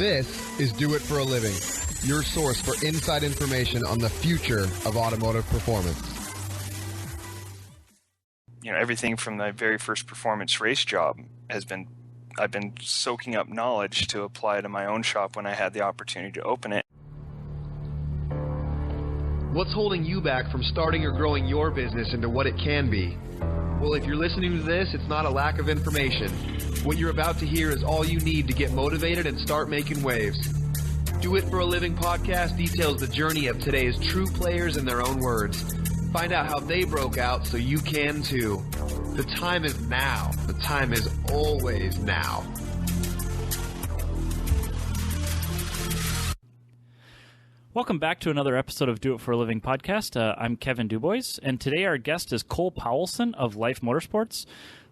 This is Do It for a Living, your source for inside information on the future of automotive performance. You know, everything from my very first performance race job I've been soaking up knowledge to apply to my own shop when I had the opportunity to open it. What's holding you back from starting or growing your business into what it can be? Well, if you're listening to this, it's not a lack of information. What you're about to hear is all you need to get motivated and start making waves. Do It for a Living podcast details the journey of today's true players in their own words. Find out how they broke out so you can too. The time is now. The time is always now. Welcome back to another episode of Do It for a Living podcast. I'm Kevin Dubois, and today our guest is Cole Powelson of LYFE Motorsports.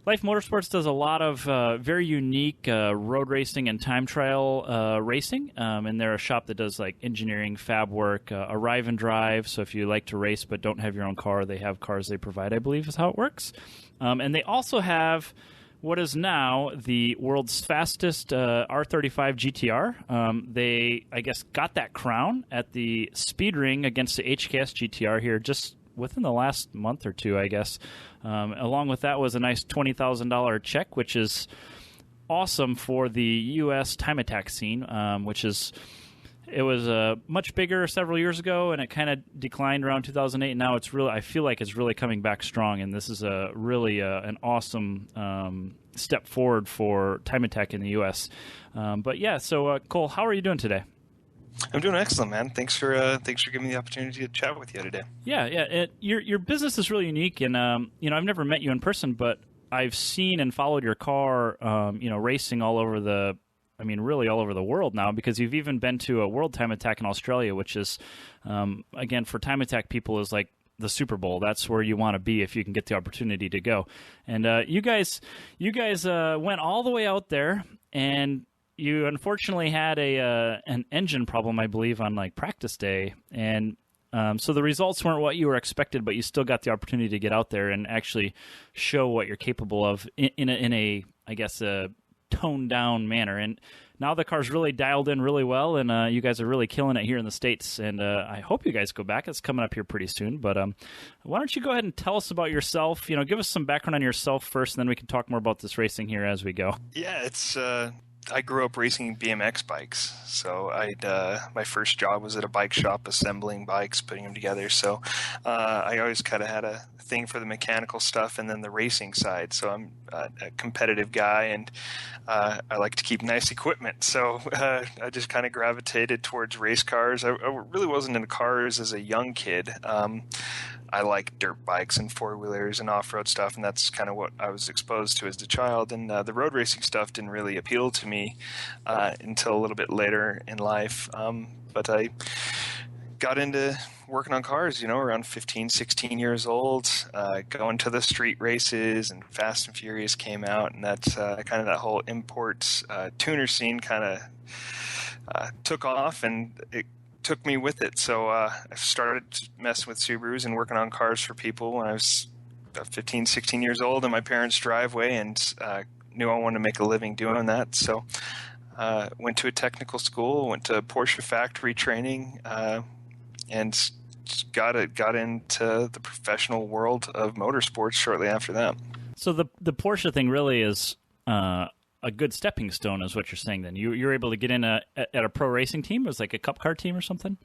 LYFE Motorsports does a lot of very unique road racing and time trial racing, and they're a shop that does like engineering, fab work, arrive and drive. So if you like to race but don't have your own car, they have cars they provide, I believe is how it works. And they also have what is now the world's fastest R35 GTR. They, I guess, got that crown at the speed ring against the HKS GTR here just within the last month or two, I guess. Along with that was a nice $20,000 check, which is awesome for the U.S. time attack scene, it was much bigger several years ago, and it kind of declined around 2008. And now it's really, I feel like it's really coming back strong, and this is really an awesome step forward for time attack in the U.S. But yeah, so Cole, how are you doing today? I'm doing excellent, man. Thanks for giving me the opportunity to chat with you today. Yeah. Your business is really unique, and I've never met you in person, but I've seen and followed your car, racing all over really all over the world now, because you've even been to a World Time Attack in Australia, which is, again, for time attack people is like the Super Bowl. That's where you want to be if you can get the opportunity to go. And you guys went all the way out there, and you unfortunately had an engine problem, I believe, on like practice day, and so the results weren't what you were expected, but you still got the opportunity to get out there and actually show what you're capable of in a toned down manner. And now the car's really dialed in really well, and you guys are really killing it here in the States, and I hope you guys go back. It's coming up here pretty soon, but why don't you go ahead and tell us about yourself? Give us some background on yourself first, and then we can talk more about this racing here as we go. Yeah, it's I grew up racing BMX bikes, so my first job was at a bike shop assembling bikes, putting them together. So I always kind of had a thing for the mechanical stuff and then the racing side. So I'm a competitive guy, and I like to keep nice equipment. So I just kind of gravitated towards race cars. I really wasn't into cars as a young kid. I like dirt bikes and four-wheelers and off-road stuff, and that's kind of what I was exposed to as a child. And the road racing stuff didn't really appeal to me until a little bit later in life. But I got into working on cars, around 15, 16 years old, going to the street races, and Fast and Furious came out, and that's kind of that whole import tuner scene kind of took off, and it took me with it. So I started messing with Subarus and working on cars for people when I was about 15, 16 years old in my parents' driveway, and knew I wanted to make a living doing that. So went to a technical school, went to Porsche factory training, and got into the professional world of motorsports shortly after that. So the Porsche thing really is a good stepping stone, is what you're saying. Then you're able to get in at a pro racing team. It was like a cup car team or something.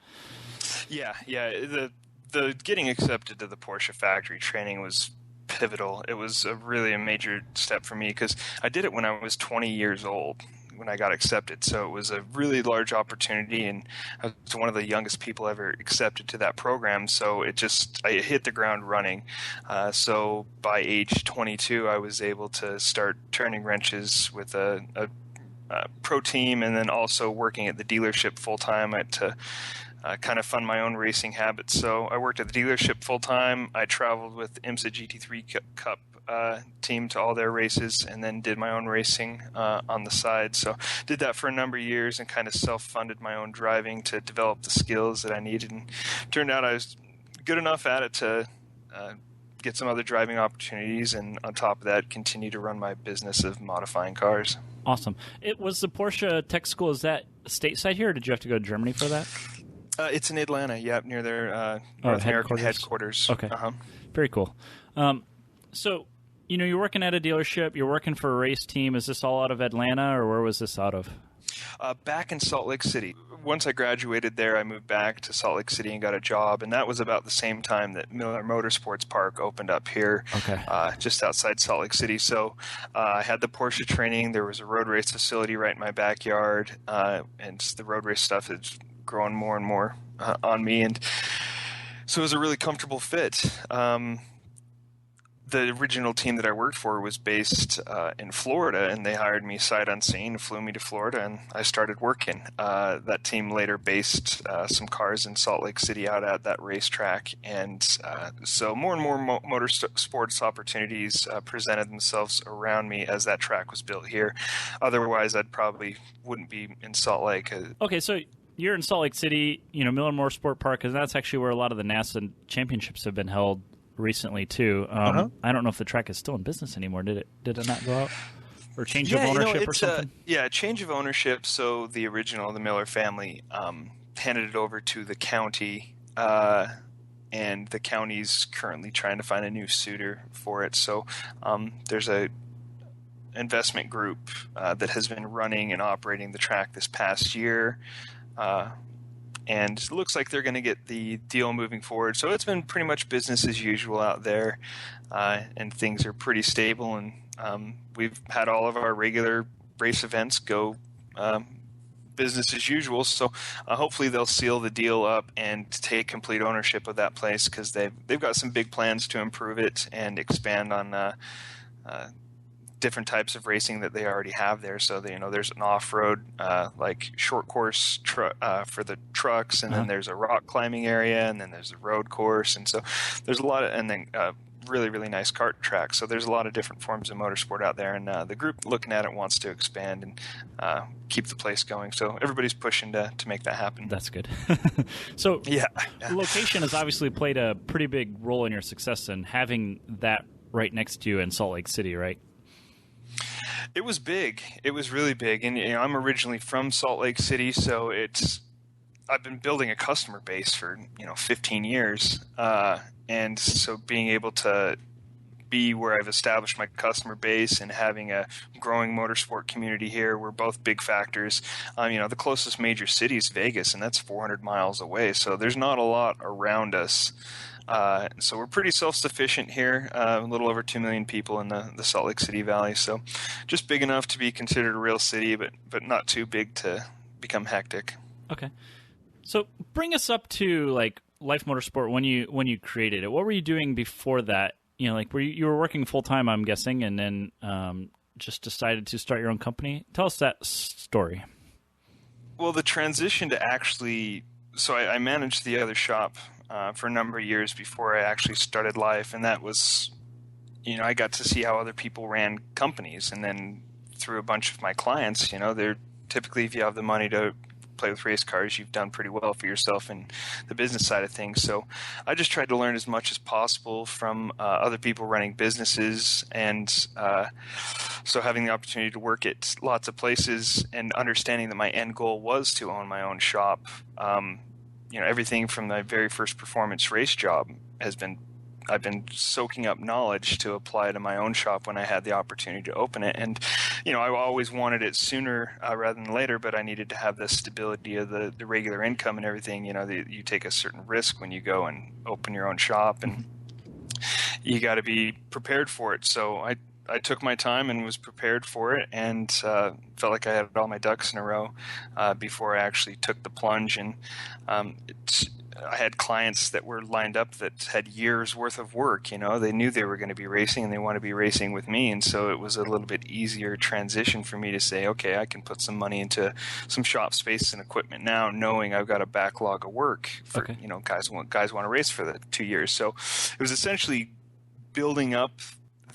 Yeah. The getting accepted to the Porsche factory training was pivotal. It was really a major step for me, because I did it when I was 20 years old when I got accepted. So it was a really large opportunity, and I was one of the youngest people ever accepted to that program. So I hit the ground running. So by age 22, I was able to start turning wrenches with a pro team, and then also working at the dealership full time to kind of fund my own racing habits. So I worked at the dealership full time. I traveled with IMSA GT3 Cup team to all their races, and then did my own racing on the side. So did that for a number of years, and kind of self-funded my own driving to develop the skills that I needed. And turned out I was good enough at it to get some other driving opportunities, and on top of that, continue to run my business of modifying cars. Awesome. It was the Porsche Tech School. Is that stateside here, or did you have to go to Germany for that? It's in Atlanta, near their North American headquarters. Okay. Very cool. So, you're working at a dealership, you're working for a race team. Is this all out of Atlanta, or where was this out of? Back in Salt Lake City. Once I graduated there, I moved back to Salt Lake City and got a job, and that was about the same time that Motorsports Park opened up here, just outside Salt Lake City. So I had the Porsche training. There was a road race facility right in my backyard, and the road race stuff is growing more and more on me, and so it was a really comfortable fit. The original team that I worked for was based in Florida, and they hired me sight unseen, flew me to Florida, and I started working. That team later based some cars in Salt Lake City out at that racetrack, and so more and more motorsports opportunities presented themselves around me as that track was built here. Otherwise, I probably wouldn't be in Salt Lake. Okay, so you're in Salt Lake City, Miller Motorsport Park, because that's actually where a lot of the NASA championships have been held recently too. I don't know if the track is still in business anymore. Did it not go out? Or change of ownership or something? Change of ownership. So the Miller family handed it over to the county, and the county's currently trying to find a new suitor for it. So there's a investment group that has been running and operating the track this past year. And it looks like they're going to get the deal moving forward. So it's been pretty much business as usual out there, and things are pretty stable. And we've had all of our regular race events go business as usual. So hopefully they'll seal the deal up and take complete ownership of that place, because they've got some big plans to improve it and expand on different types of racing that they already have there. So there's an off-road like short course for the trucks, and then there's a rock climbing area, and then there's a road course, and so there's a lot of, and then really, really nice kart track. So there's a lot of different forms of motorsport out there, and the group looking at it wants to expand and keep the place going. So everybody's pushing to make that happen. That's good. So location has obviously played a pretty big role in your success, and having that right next to you in Salt Lake City, right? It was big. It was really big. And I'm originally from Salt Lake City, so I've been building a customer base for 15 years, and so being able to be where I've established my customer base and having a growing motorsport community here were both big factors. The closest major city is Vegas, and that's 400 miles away, so there's not a lot around us. So we're pretty self-sufficient here, a little over 2 million people in the Salt Lake City Valley. So just big enough to be considered a real city, but not too big to become hectic. Okay. So bring us up to like LYFE Motorsport when you created it. What were you doing before that? Were you were working full-time, I'm guessing, and then just decided to start your own company? Tell us that story. Well, the transition to actually, so I managed the other shop for a number of years before I actually started LYFE, and that was, I got to see how other people ran companies, and then through a bunch of my clients, they're typically, if you have the money to play with race cars, you've done pretty well for yourself in the business side of things. So I just tried to learn as much as possible from other people running businesses, and so having the opportunity to work at lots of places and understanding that my end goal was to own my own shop. Everything from my very first performance race job I've been soaking up knowledge to apply to my own shop when I had the opportunity to open it. And, I always wanted it sooner rather than later, but I needed to have the stability of the regular income and everything. You take a certain risk when you go and open your own shop, and you got to be prepared for it. So I took my time and was prepared for it, and felt like I had all my ducks in a row before I actually took the plunge. And I had clients that were lined up that had years worth of work. They knew they were going to be racing, and they want to be racing with me. And so it was a little bit easier transition for me to say, okay, I can put some money into some shop space and equipment now, knowing I've got a backlog of work for, guys want to race for the 2 years. So it was essentially building up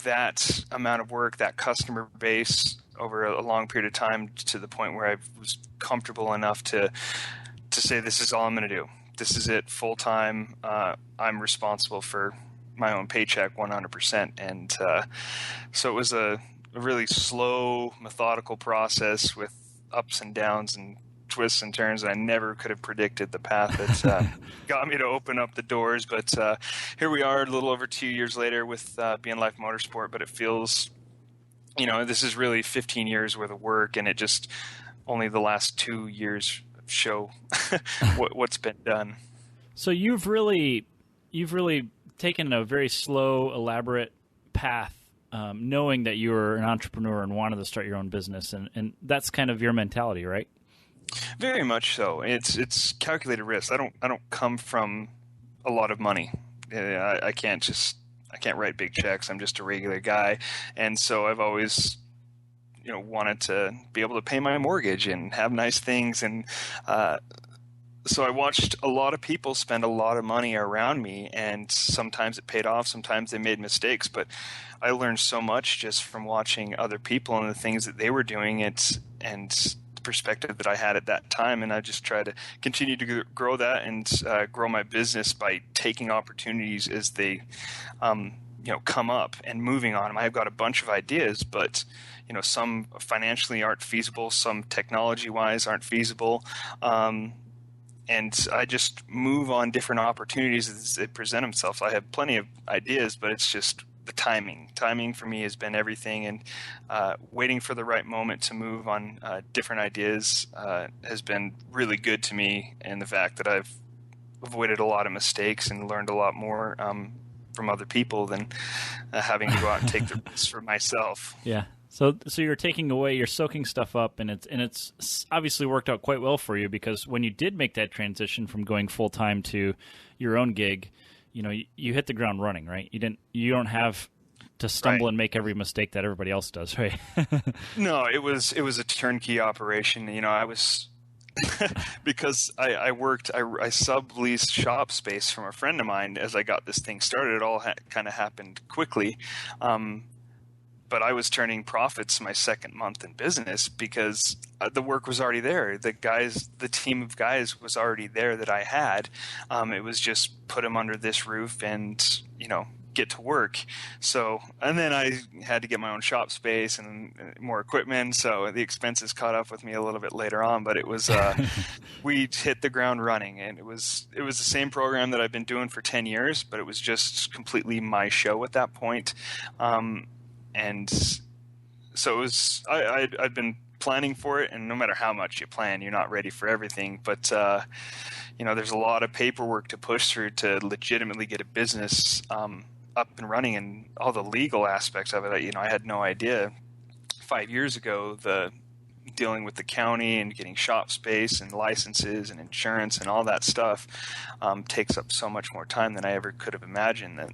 that amount of work, that customer base over a long period of time, to the point where I was comfortable enough to say, this is all I'm going to do. This is it, full time. I'm responsible for my own paycheck 100%. And so it was a a really slow, methodical process with ups and downs and twists and turns. I never could have predicted the path that got me to open up the doors. But here we are a little over 2 years later with LYFE Motorsport, but it feels, this is really 15 years worth of work, and it just only the last 2 years show what's been done. So you've really taken a very slow, elaborate path, knowing that you were an entrepreneur and wanted to start your own business, and that's kind of your mentality, right? Very much so. It's calculated risk. I don't come from a lot of money. I can't write big checks. I'm just a regular guy, and so I've always wanted to be able to pay my mortgage and have nice things, and so I watched a lot of people spend a lot of money around me, and sometimes it paid off, sometimes they made mistakes, but I learned so much just from watching other people and the things that they were doing, and the perspective that I had at that time, and I just try to continue to grow that and grow my business by taking opportunities as they come up and moving on them. I've got a bunch of ideas, but some financially aren't feasible, some technology-wise aren't feasible, and I just move on different opportunities as they present themselves. I have plenty of ideas, but it's just the timing. Timing for me has been everything, and waiting for the right moment to move on different ideas has been really good to me, and the fact that I've avoided a lot of mistakes and learned a lot more from other people than having to go out and take the risks for myself. Yeah. So you're soaking stuff up, and it's obviously worked out quite well for you, because when you did make that transition from going full time to your own gig, you hit the ground running, right? You don't have to stumble Right. and make every mistake that everybody else does, right? No, it was a turnkey operation. I was because I subleased shop space from a friend of mine as I got this thing started. It all kind of happened quickly. But I was turning profits my second month in business because the work was already there. The team of guys was already there that I had. It was just put them under this roof and, get to work. So, and then I had to get my own shop space and more equipment. So the expenses caught up with me a little bit later on, but it was, we hit the ground running, and it was the same program that I've been doing for 10 years, but it was just completely my show at that point. And so it was, I'd been planning for it, and no matter how much you plan, you're not ready for everything. But, there's a lot of paperwork to push through to legitimately get a business up and running, and all the legal aspects of it. I had no idea 5 years ago, dealing with the county and getting shop space and licenses and insurance and all that stuff takes up so much more time than I ever could have imagined. That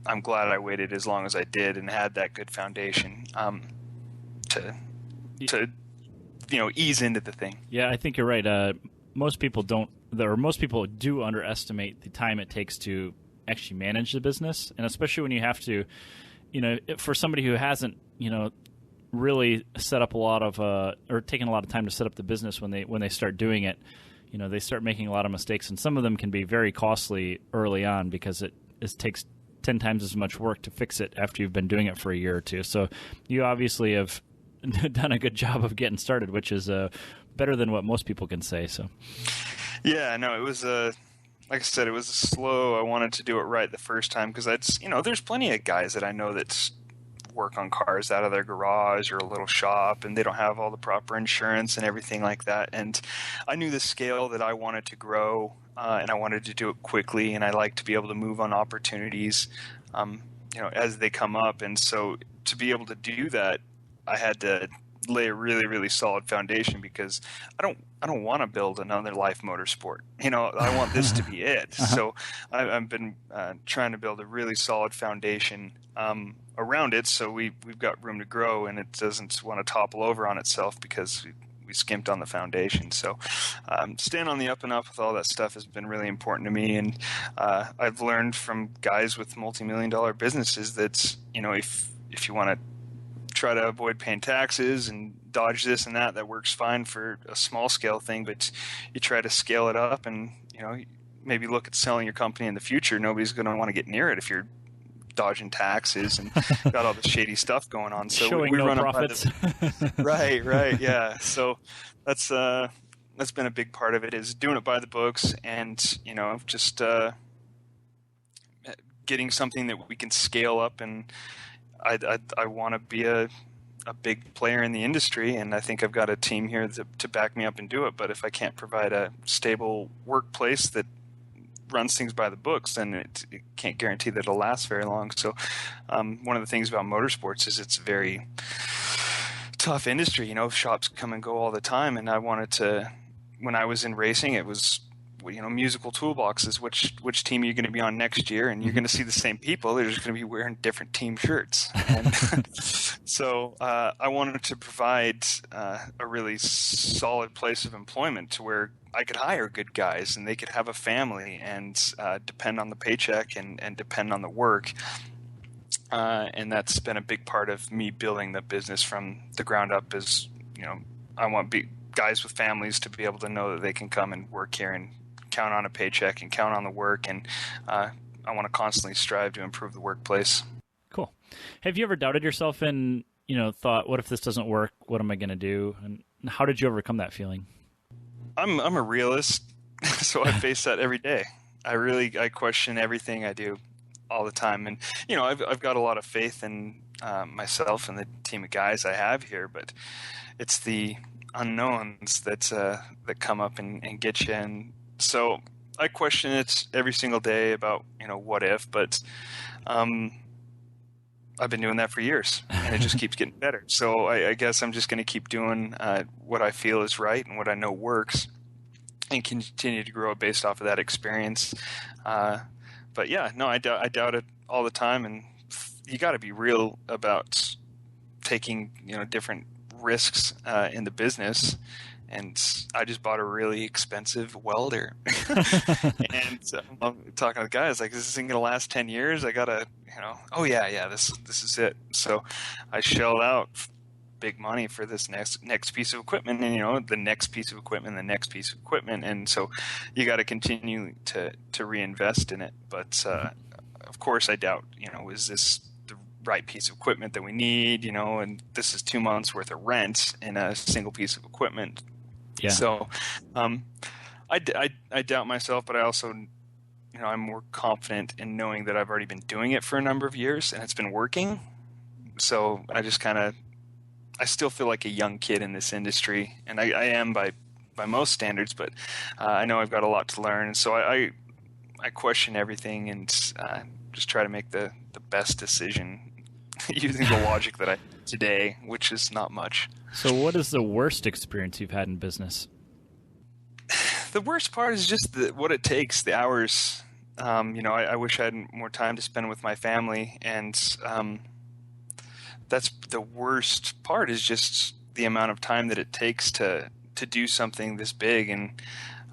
I'm glad I waited as long as I did and had that good foundation to ease into the thing. Yeah, I think you're right. Most people do underestimate the time it takes to actually manage the business, and especially when you have to, for somebody who hasn't, really set up a lot of or taken a lot of time to set up the business when they start doing it, they start making a lot of mistakes, and some of them can be very costly early on because it takes 10 times as much work to fix it after you've been doing it for a year or two. So you obviously have done a good job of getting started, which is better than what most people can say. So, yeah, no, it was like I said, it was slow. I wanted to do it right the first time because there's plenty of guys that I know that work on cars out of their garage or a little shop, and they don't have all the proper insurance and everything like that. And I knew the scale that I wanted to grow, and I wanted to do it quickly, and I like to be able to move on opportunities, as they come up. And so to be able to do that, I had to lay a really, really solid foundation, because I don't want to build another LYFE Motorsport. I want this to be it. So I've been trying to build a really solid foundation around it, so we've got room to grow, and it doesn't want to topple over on itself because we skimped on the foundation. So staying on the up and up with all that stuff has been really important to me. And I've learned from guys with multi-million-dollar businesses that if you want to try to avoid paying taxes and dodge this and that works fine for a small scale thing, but you try to scale it up and maybe look at selling your company in the future. Nobody's going to want to get near it if you're dodging taxes and got all the shady stuff going on. So Showing we no run profits. Right, yeah. So that's been a big part of it, is doing it by the books, and just getting something that we can scale up. And I want to be a big player in the industry, and I think I've got a team here to back me up and do it. But if I can't provide a stable workplace that runs things by the books, then it can't guarantee that it'll last very long. So one of the things about motorsports is it's a very tough industry. Shops come and go all the time, and I wanted to, when I was in racing, it was musical toolboxes. Which team are you going to be on next year? And you're going to see the same people. They're just going to be wearing different team shirts. And so I wanted to provide a really solid place of employment to where I could hire good guys and they could have a family and depend on the paycheck and depend on the work. And that's been a big part of me building the business from the ground up. Is I want guys with families to be able to know that they can come and work here and count on a paycheck and count on the work. And I want to constantly strive to improve the workplace. Cool. Have you ever doubted yourself and thought, what if this doesn't work? What am I going to do? And how did you overcome that feeling? I'm a realist, so I face that every day. I question everything I do all the time. And I've got a lot of faith in myself and the team of guys I have here, but it's the unknowns that come up and get you. And so I question it every single day about what if, but I've been doing that for years, and it just keeps getting better. So I guess I'm just going to keep doing what I feel is right and what I know works, and continue to grow based off of that experience. But yeah, no, I doubt it all the time, and you got to be real about taking different risks in the business. And I just bought a really expensive welder, and I'm talking to the guys like, "Is this thing gonna last 10 years? I gotta, oh yeah, this is it." So I shelled out big money for this next piece of equipment, and the next piece of equipment, the next piece of equipment, and so you got to continue to reinvest in it. But of course, I doubt, is this the right piece of equipment that we need? And this is 2 months worth of rent in a single piece of equipment. Yeah. So I doubt myself, but I also, I'm more confident in knowing that I've already been doing it for a number of years and it's been working. So I just I still feel like a young kid in this industry, and I am by most standards, but I know I've got a lot to learn. And so I question everything and just try to make the best decision using the logic that I have today, which is not much. So what is the worst experience you've had in business? The worst part is just what it takes, the hours. I wish I had more time to spend with my family, and that's the worst part, is just the amount of time that it takes to do something this big. And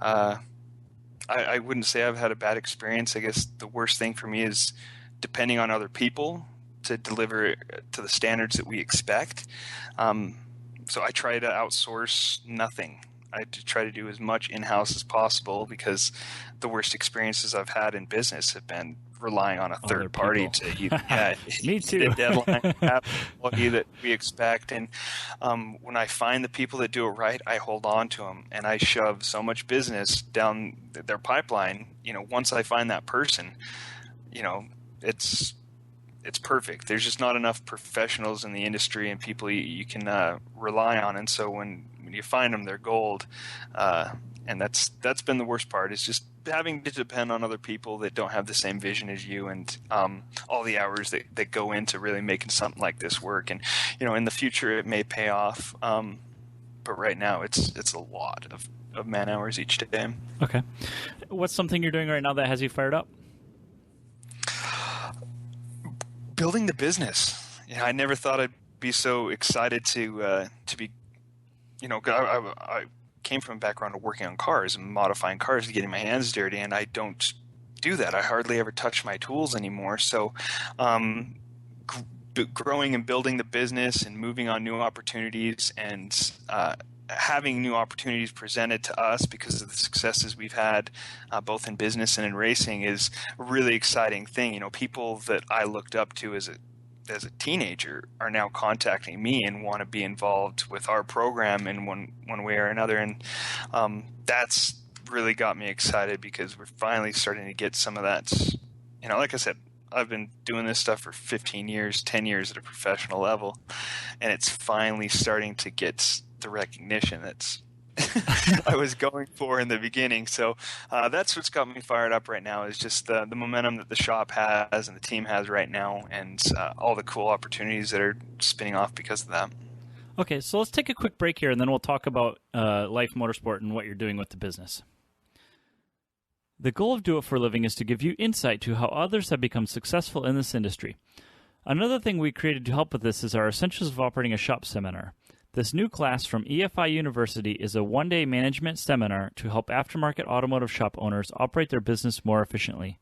I wouldn't say I've had a bad experience. I guess the worst thing for me is depending on other people to deliver to the standards that we expect. So I try to outsource nothing. I try to do as much in-house as possible, because the worst experiences I've had in business have been relying on a third party to Me too. the deadline, have the quality that we expect. And when I find the people that do it right, I hold on to them, and I shove so much business down their pipeline. Once I find that person, it's perfect. There's just not enough professionals in the industry and people you can rely on. And so when you find them, they're gold. And that's been the worst part, is just having to depend on other people that don't have the same vision as you, and all the hours that go into really making something like this work. And in the future it may pay off, but right now it's a lot of man hours each day. Okay. What's something you're doing right now that has you fired up? Building the business. I never thought I'd be so excited to be. I came from a background of working on cars and modifying cars and getting my hands dirty, and I don't do that. I hardly ever touch my tools anymore. So, growing and building the business and moving on new opportunities and having new opportunities presented to us because of the successes we've had both in business and in racing is a really exciting thing. You know, people that I looked up to as a teenager are now contacting me and want to be involved with our program in one way or another. And that's really got me excited because we're finally starting to get some of that. You know, like I said, I've been doing this stuff for 15 years, 10 years at a professional level, and it's finally starting to get the recognition that's I was going for in the beginning. So that's what's got me fired up right now is just the momentum that the shop has and the team has right now, and all the cool opportunities that are spinning off because of that. Okay, so let's take a quick break here, and then we'll talk about LYFE Motorsport and what you're doing with the business. The goal of Do It for a Living is to give you insight to how others have become successful in this industry. Another thing we created to help with this is our Essentials of Operating a Shop seminar. This new class from EFI University is a one-day management seminar to help aftermarket automotive shop owners operate their business more efficiently.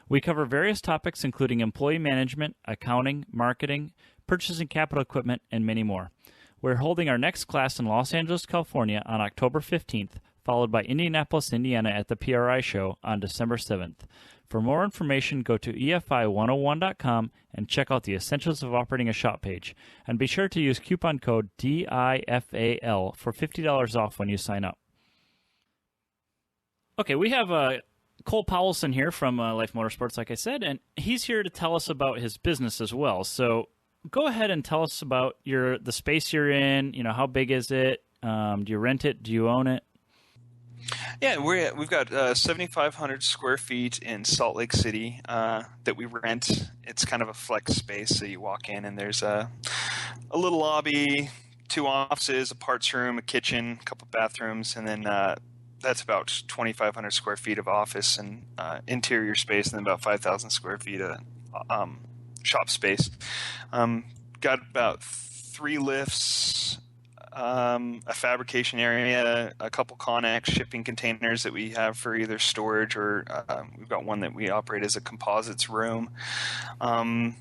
We cover various topics including employee management, accounting, marketing, purchasing capital equipment, and many more. We're holding our next class in Los Angeles, California on October 15th, followed by Indianapolis, Indiana at the PRI show on December 7th. For more information, go to EFI101.com and check out the Essentials of Operating a Shop page. And be sure to use coupon code DIFAL for $50 off when you sign up. Okay, we have Cole Powelson here from LYFE Motorsports, like I said, and he's here to tell us about his business as well. So go ahead and tell us about the space you're in. You know, how big is it? Do you rent it? Do you own it? Yeah, we've got 7,500 square feet in Salt Lake City that we rent. It's kind of a flex space, so you walk in and there's a little lobby, 2 offices, a parts room, a kitchen, a couple bathrooms, and then that's about 2,500 square feet of office and interior space, and then about 5,000 square feet of shop space. Got about 3 lifts, a fabrication area, a couple Connex shipping containers that we have for either storage or we've got one that we operate as a composites room. A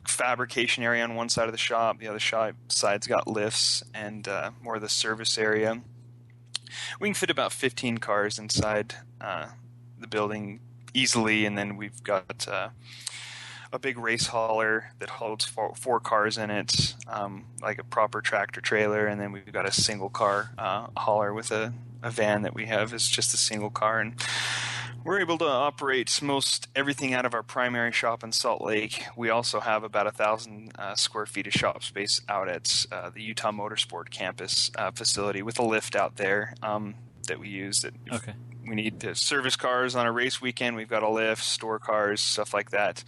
fabrication area on one side of the shop. The other side's got lifts and more of the service area. We can fit about 15 cars inside the building easily, and then we've got a big race hauler that holds 4 cars in it, like a proper tractor trailer, and then we've got a single car hauler with a van that we have is just a single car, and we're able to operate most everything out of our primary shop in Salt Lake. We also have about 1,000 square feet of shop space out at the Utah Motorsport campus facility with a lift out there that we use. Okay. We need to service cars on a race weekend. We've got a lift, store cars, stuff like that.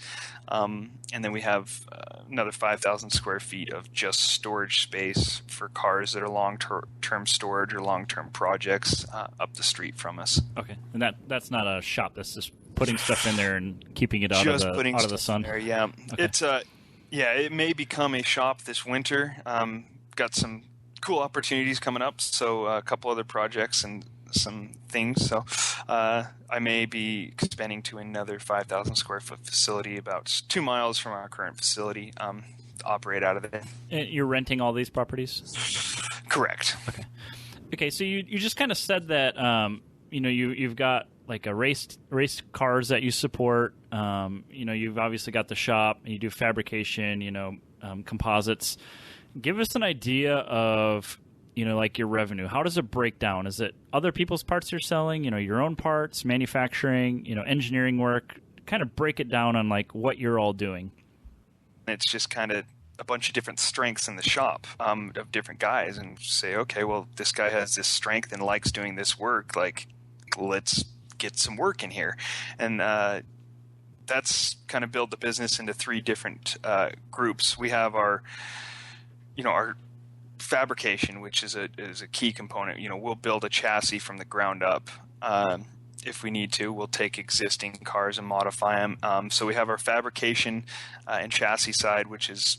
And then we have another 5,000 square feet of just storage space for cars that are long-term storage or long-term projects up the street from us. Okay. And that's not a shop. That's just putting stuff in there and keeping it out of the sun. There, yeah. Okay. It's it may become a shop this winter. Got some cool opportunities coming up. So a couple other projects and some things, so I may be expanding to another 5,000 square foot facility about 2 miles from our current facility to operate out of it. And you're renting all these properties? Correct. Okay. So you just kind of said that you've got like a race cars that you support. You've obviously got the shop. You do fabrication. Composites. Give us an idea of like your revenue. How does it break down? Is it other people's parts you're selling, your own parts, manufacturing, engineering work? Kind of break it down on like what you're all doing. It's just kind of a bunch of different strengths in the shop of different guys, and say, okay, well, this guy has this strength and likes doing this work. Like, let's get some work in here. And that's kind of build the business into 3 different groups. We have our fabrication, which is a key component. We'll build a chassis from the ground up. If we need to, we'll take existing cars and modify them. So we have our fabrication and chassis side, which is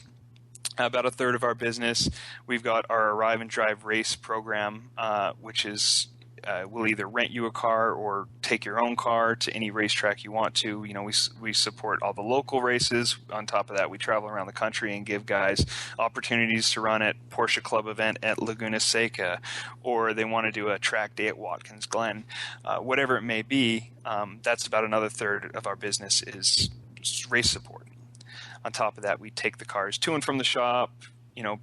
about 1/3 of our business. We've got our Arrive and Drive race program, which is we'll either rent you a car or take your own car to any racetrack you want to. We support all the local races. On top of that, we travel around the country and give guys opportunities to run at Porsche Club event at Laguna Seca, or they want to do a track day at Watkins Glen. Whatever it may be, that's about another third of our business is race support. On top of that, we take the cars to and from the shop,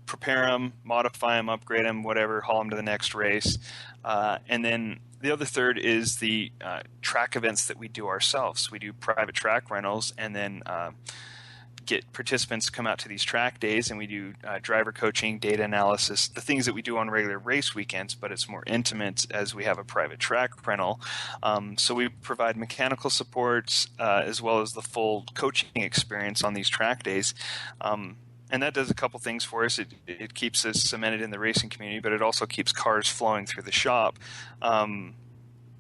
prepare them, modify them, upgrade them, whatever, haul them to the next race. And then the other third is the track events that we do ourselves. We do private track rentals and then get participants to come out to these track days, and we do driver coaching, data analysis, the things that we do on regular race weekends, but it's more intimate as we have a private track rental. So we provide mechanical supports as well as the full coaching experience on these track days. And that does a couple things for us. It keeps us cemented in the racing community, but it also keeps cars flowing through the shop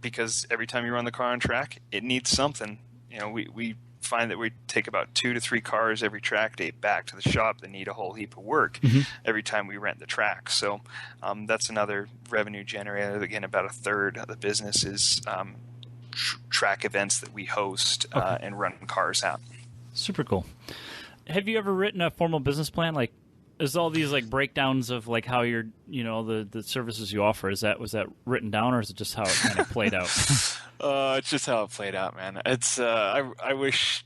because every time you run the car on track, it needs something. We find that we take about 2 to 3 cars every track day back to the shop that need a whole heap of work every time we rent the track. So that's another revenue generator. Again, about a third of the business is track events that we host and run cars at. Super cool. Have you ever written a formal business plan? Like, is all these like breakdowns of like how you're, the services you offer, was that written down, or is it just how it kind of played out? It's just how it played out, man. It's I wish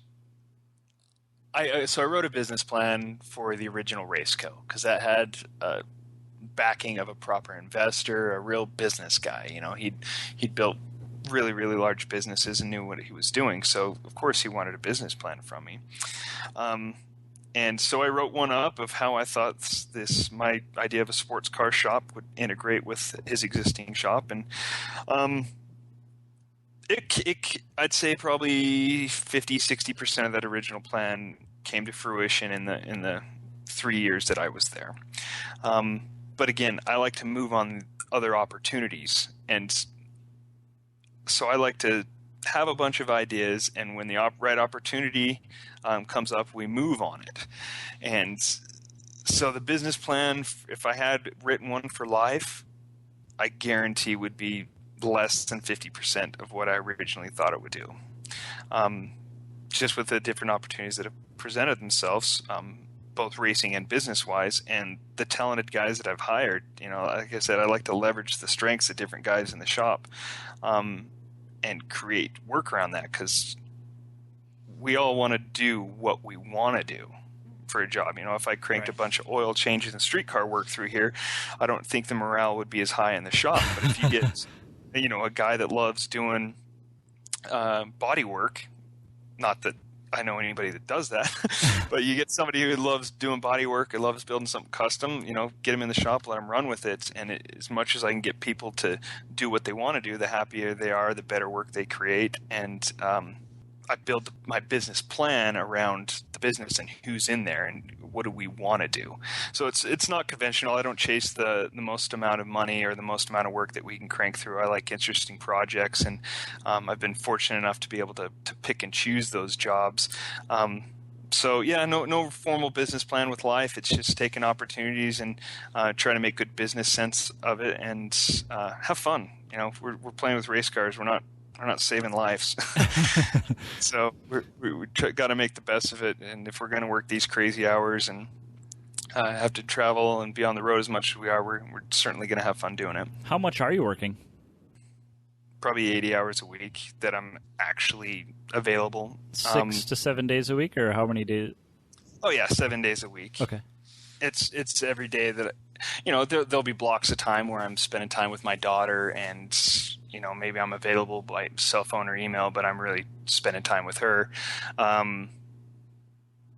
I wrote a business plan for the original Raceco because that had backing of a proper investor, a real business guy. He'd built really, really large businesses and knew what he was doing. So of course he wanted a business plan from me. And so I wrote one up of how I thought my idea of a sports car shop would integrate with his existing shop. And I'd say probably 50-60% of that original plan came to fruition in the 3 years that I was there. But again, I like to move on other opportunities. And so I like to have a bunch of ideas, and when the right opportunity comes up, we move on it. And so the business plan, if I had written one for LYFE, I guarantee would be less than 50% of what I originally thought it would do. Just with the different opportunities that have presented themselves, both racing and business-wise, and the talented guys that I've hired. Like I said, I like to leverage the strengths of different guys in the shop and create work around that, because we all want to do what we want to do for a job. If I cranked a bunch of oil changes and streetcar work through here, I don't think the morale would be as high in the shop. But if you get a guy that loves doing body work, not that I know anybody that does that, but you get somebody who loves doing body work, who loves building something custom, get them in the shop, let them run with it. And as much as I can get people to do what they want to do, the happier they are, the better work they create. And I build my business plan around the business and who's in there and what do we want to do. So it's not conventional. I don't chase the most amount of money or the most amount of work that we can crank through. I like interesting projects, and I've been fortunate enough to be able to pick and choose those jobs. So yeah, no formal business plan with LYFE. It's just taking opportunities and trying to make good business sense of it and have fun. We're playing with race cars. We're not saving lives. So we got to make the best of it. And if we're going to work these crazy hours and have to travel and be on the road as much as we are, we're certainly going to have fun doing it. How much are you working? Probably 80 hours a week that I'm actually available. 6 to 7 days a week, or how many days? Oh yeah, 7 days a week. Okay. It's every day that, there'll be blocks of time where I'm spending time with my daughter, and maybe I'm available by cell phone or email, but I'm really spending time with her.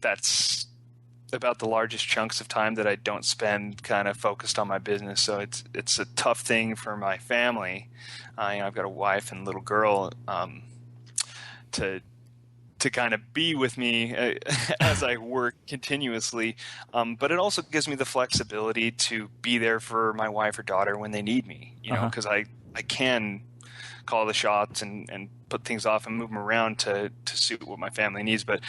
That's about the largest chunks of time that I don't spend kind of focused on my business. So it's a tough thing for my family. I've got a wife and little girl to kind of be with me as I work continuously. But it also gives me the flexibility to be there for my wife or daughter when they need me, because I can call the shots and put things off and move them around to suit what my family needs. But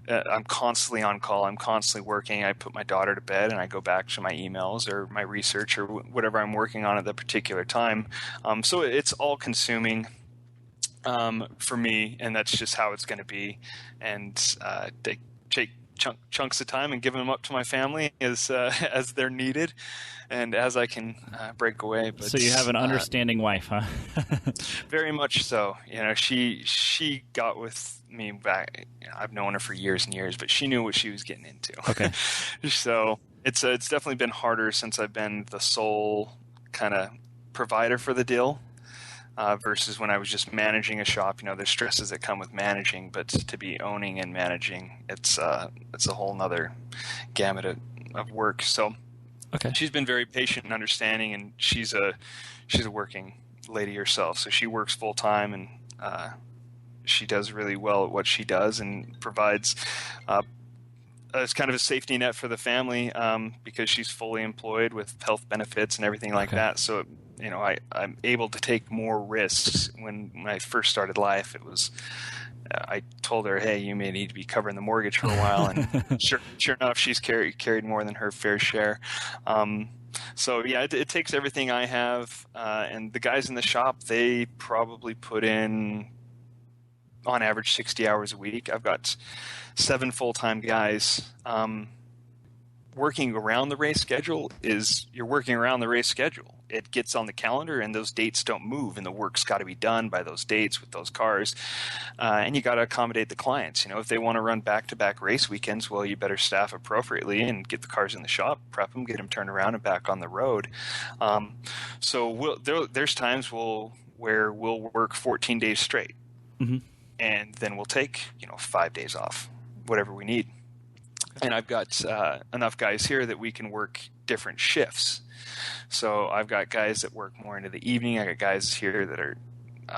I'm constantly on call. I'm constantly working. I put my daughter to bed and I go back to my emails or my research or whatever I'm working on at the particular time. So it's all consuming for me, and that's just how it's going to be. And they take chunks of time and give them up to my family as they're needed and as I can break away. But so you have an understanding wife, huh? Very much so. She got with me back. I've known her for years and years, but she knew what she was getting into. Okay. So it's definitely been harder since I've been the sole kind of provider for the deal. Versus when I was just managing a shop. There's stresses that come with managing, but to be owning and managing, it's a whole nother gamut of work. So okay. She's been very patient and understanding, and she's a working lady herself. So she works full time, and she does really well at what she does, and provides as kind of a safety net for the family because she's fully employed with health benefits and everything like that. So I'm able to take more risks. When I first started LYFE, it was I told her, hey, you may need to be covering the mortgage for a while, and sure enough, she's carried more than her fair share. So yeah, it takes everything I have, and the guys in the shop, they probably put in on average 60 hours a week. I've got 7 full-time guys. Working around the race schedule is you're working around the race schedule. It gets on the calendar, and those dates don't move, and the work's got to be done by those dates with those cars, and you got to accommodate the clients. If they want to run back-to-back race weekends, well, you better staff appropriately and get the cars in the shop, prep them, get them turned around and back on the road. So there's times where we'll work 14 days straight, mm-hmm. and then we'll take 5 days off, whatever we need. And I've got enough guys here that we can work different shifts. So I've got guys that work more into the evening. I got guys here that are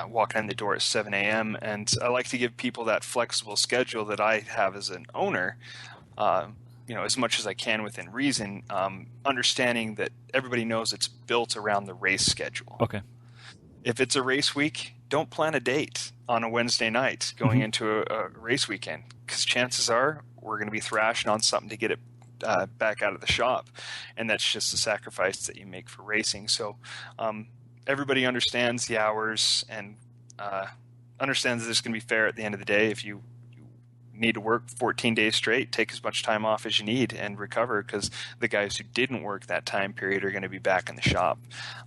walking in the door at 7 a.m. And I like to give people that flexible schedule that I have as an owner, as much as I can within reason, understanding that everybody knows it's built around the race schedule. Okay. If it's a race week, don't plan a date on a Wednesday night going mm-hmm. into a race weekend, because chances are we're going to be thrashing on something to get it back out of the shop, and that's just a sacrifice that you make for racing. So everybody understands the hours and understands that it's going to be fair at the end of the day. If you need to work 14 days straight, take as much time off as you need and recover, because the guys who didn't work that time period are going to be back in the shop.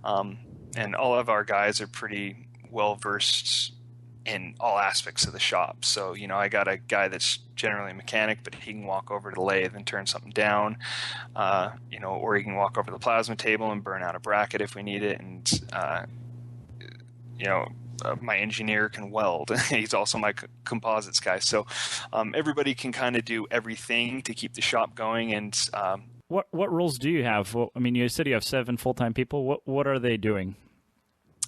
And all of our guys are pretty well versed in all aspects of the shop. So, I got a guy that's generally a mechanic, but he can walk over to the lathe and turn something down, or he can walk over to the plasma table and burn out a bracket if we need it. And, my engineer can weld. He's also my composites guy. So everybody can kind of do everything to keep the shop going. And what roles do you have? Well, I mean, you said you have 7 full-time people. What are they doing?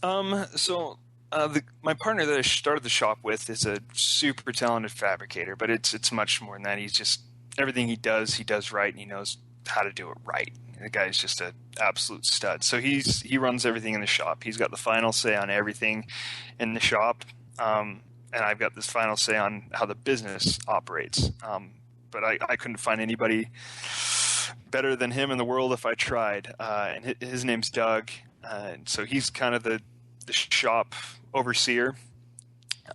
My partner that I started the shop with is a super talented fabricator, but it's much more than that. He's just, everything he does right, and he knows how to do it right. The guy's just an absolute stud. So he runs everything in the shop. He's got the final say on everything in the shop, and I've got this final say on how the business operates. But I couldn't find anybody better than him in the world if I tried. And his name's Doug. So he's kind of the shop overseer,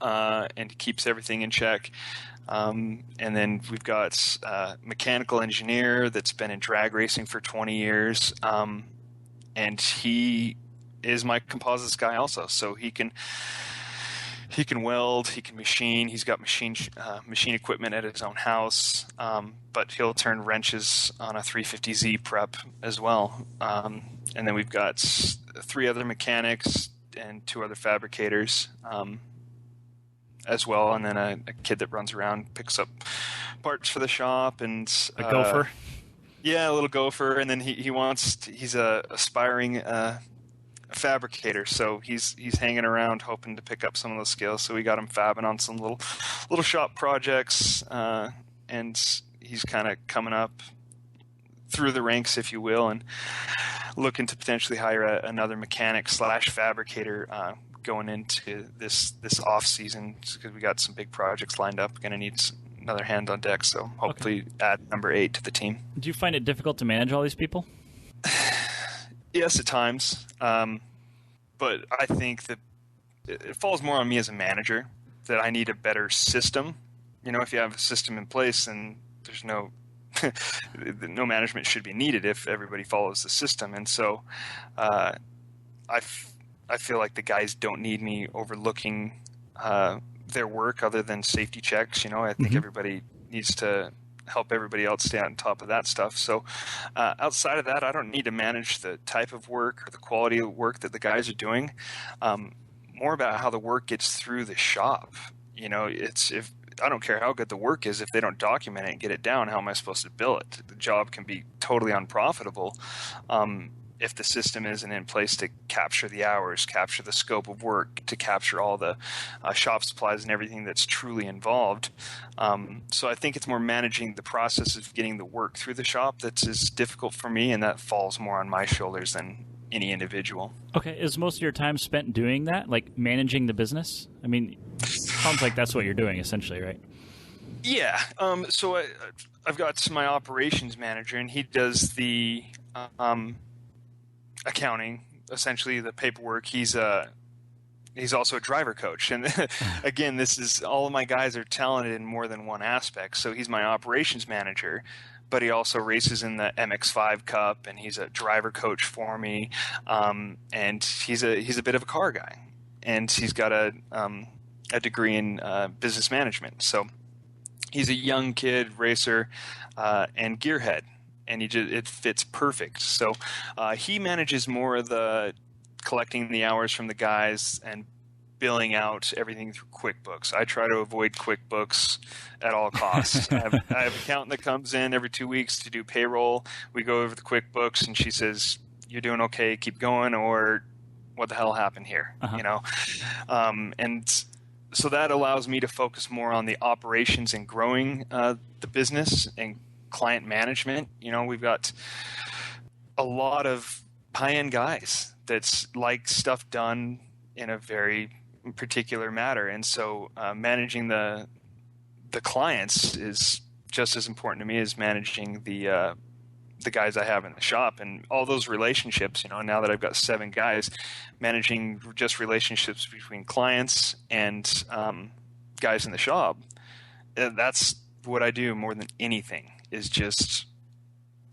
and keeps everything in check. And then we've got a mechanical engineer that's been in drag racing for 20 years. And he is my composites guy also. So he can weld, he can machine. He's got machine equipment at his own house. But he'll turn wrenches on a 350Z prep as well. And then we've got 3 other mechanics and 2 other fabricators as well, and then a kid that runs around, picks up parts for the shop, and a gopher. Yeah, a little gopher. And then he's a aspiring fabricator, so he's hanging around hoping to pick up some of those skills. So we got him fabbing on some little shop projects, and he's kind of coming up through the ranks, if you will, and looking to potentially hire another mechanic / fabricator going into this off season because we got some big projects lined up. Going to need another hand on deck, so hopefully add number 8 to the team. Do you find it difficult to manage all these people? Yes, at times, but I think that it falls more on me as a manager that I need a better system. If you have a system in place, then there's no management should be needed if everybody follows the system. And so I feel like the guys don't need me overlooking their work other than safety checks. I think everybody needs to help everybody else stay on top of that stuff. So outside of that, I don't need to manage the type of work or the quality of work that the guys are doing. More about how the work gets through the shop. If I don't care how good the work is, if they don't document it and get it down, how am I supposed to bill it? The job can be totally unprofitable if the system isn't in place to capture the hours, capture the scope of work, to capture all the shop supplies and everything that's truly involved. So I think it's more managing the process of getting the work through the shop that's as difficult for me, and that falls more on my shoulders than any individual. Okay. Is most of your time spent doing that, like managing the business? I mean, sounds like that's what you're doing essentially, right? Yeah. So I've got my operations manager, and he does the accounting, essentially the paperwork. He's also a driver coach. And again, this is all of my guys are talented in more than one aspect. So he's my operations manager, but he also races in the MX5 Cup, and he's a driver coach for me. And he's a bit of a car guy, and he's got a degree in business management. So he's a young kid racer and gearhead, and it fits perfect. So he manages more of the collecting the hours from the guys and billing out everything through QuickBooks. I try to avoid QuickBooks at all costs. I have an accountant that comes in every 2 weeks to do payroll. We go over the QuickBooks, and she says, "You're doing okay, keep going," or "What the hell happened here?" And so that allows me to focus more on the operations and growing the business and client management. We've got a lot of high-end guys that's like stuff done in a very particular matter, and so managing the clients is just as important to me as managing the guys I have in the shop, and all those relationships. Now that I've got 7 guys, managing just relationships between clients and guys in the shop, that's what I do more than anything, is just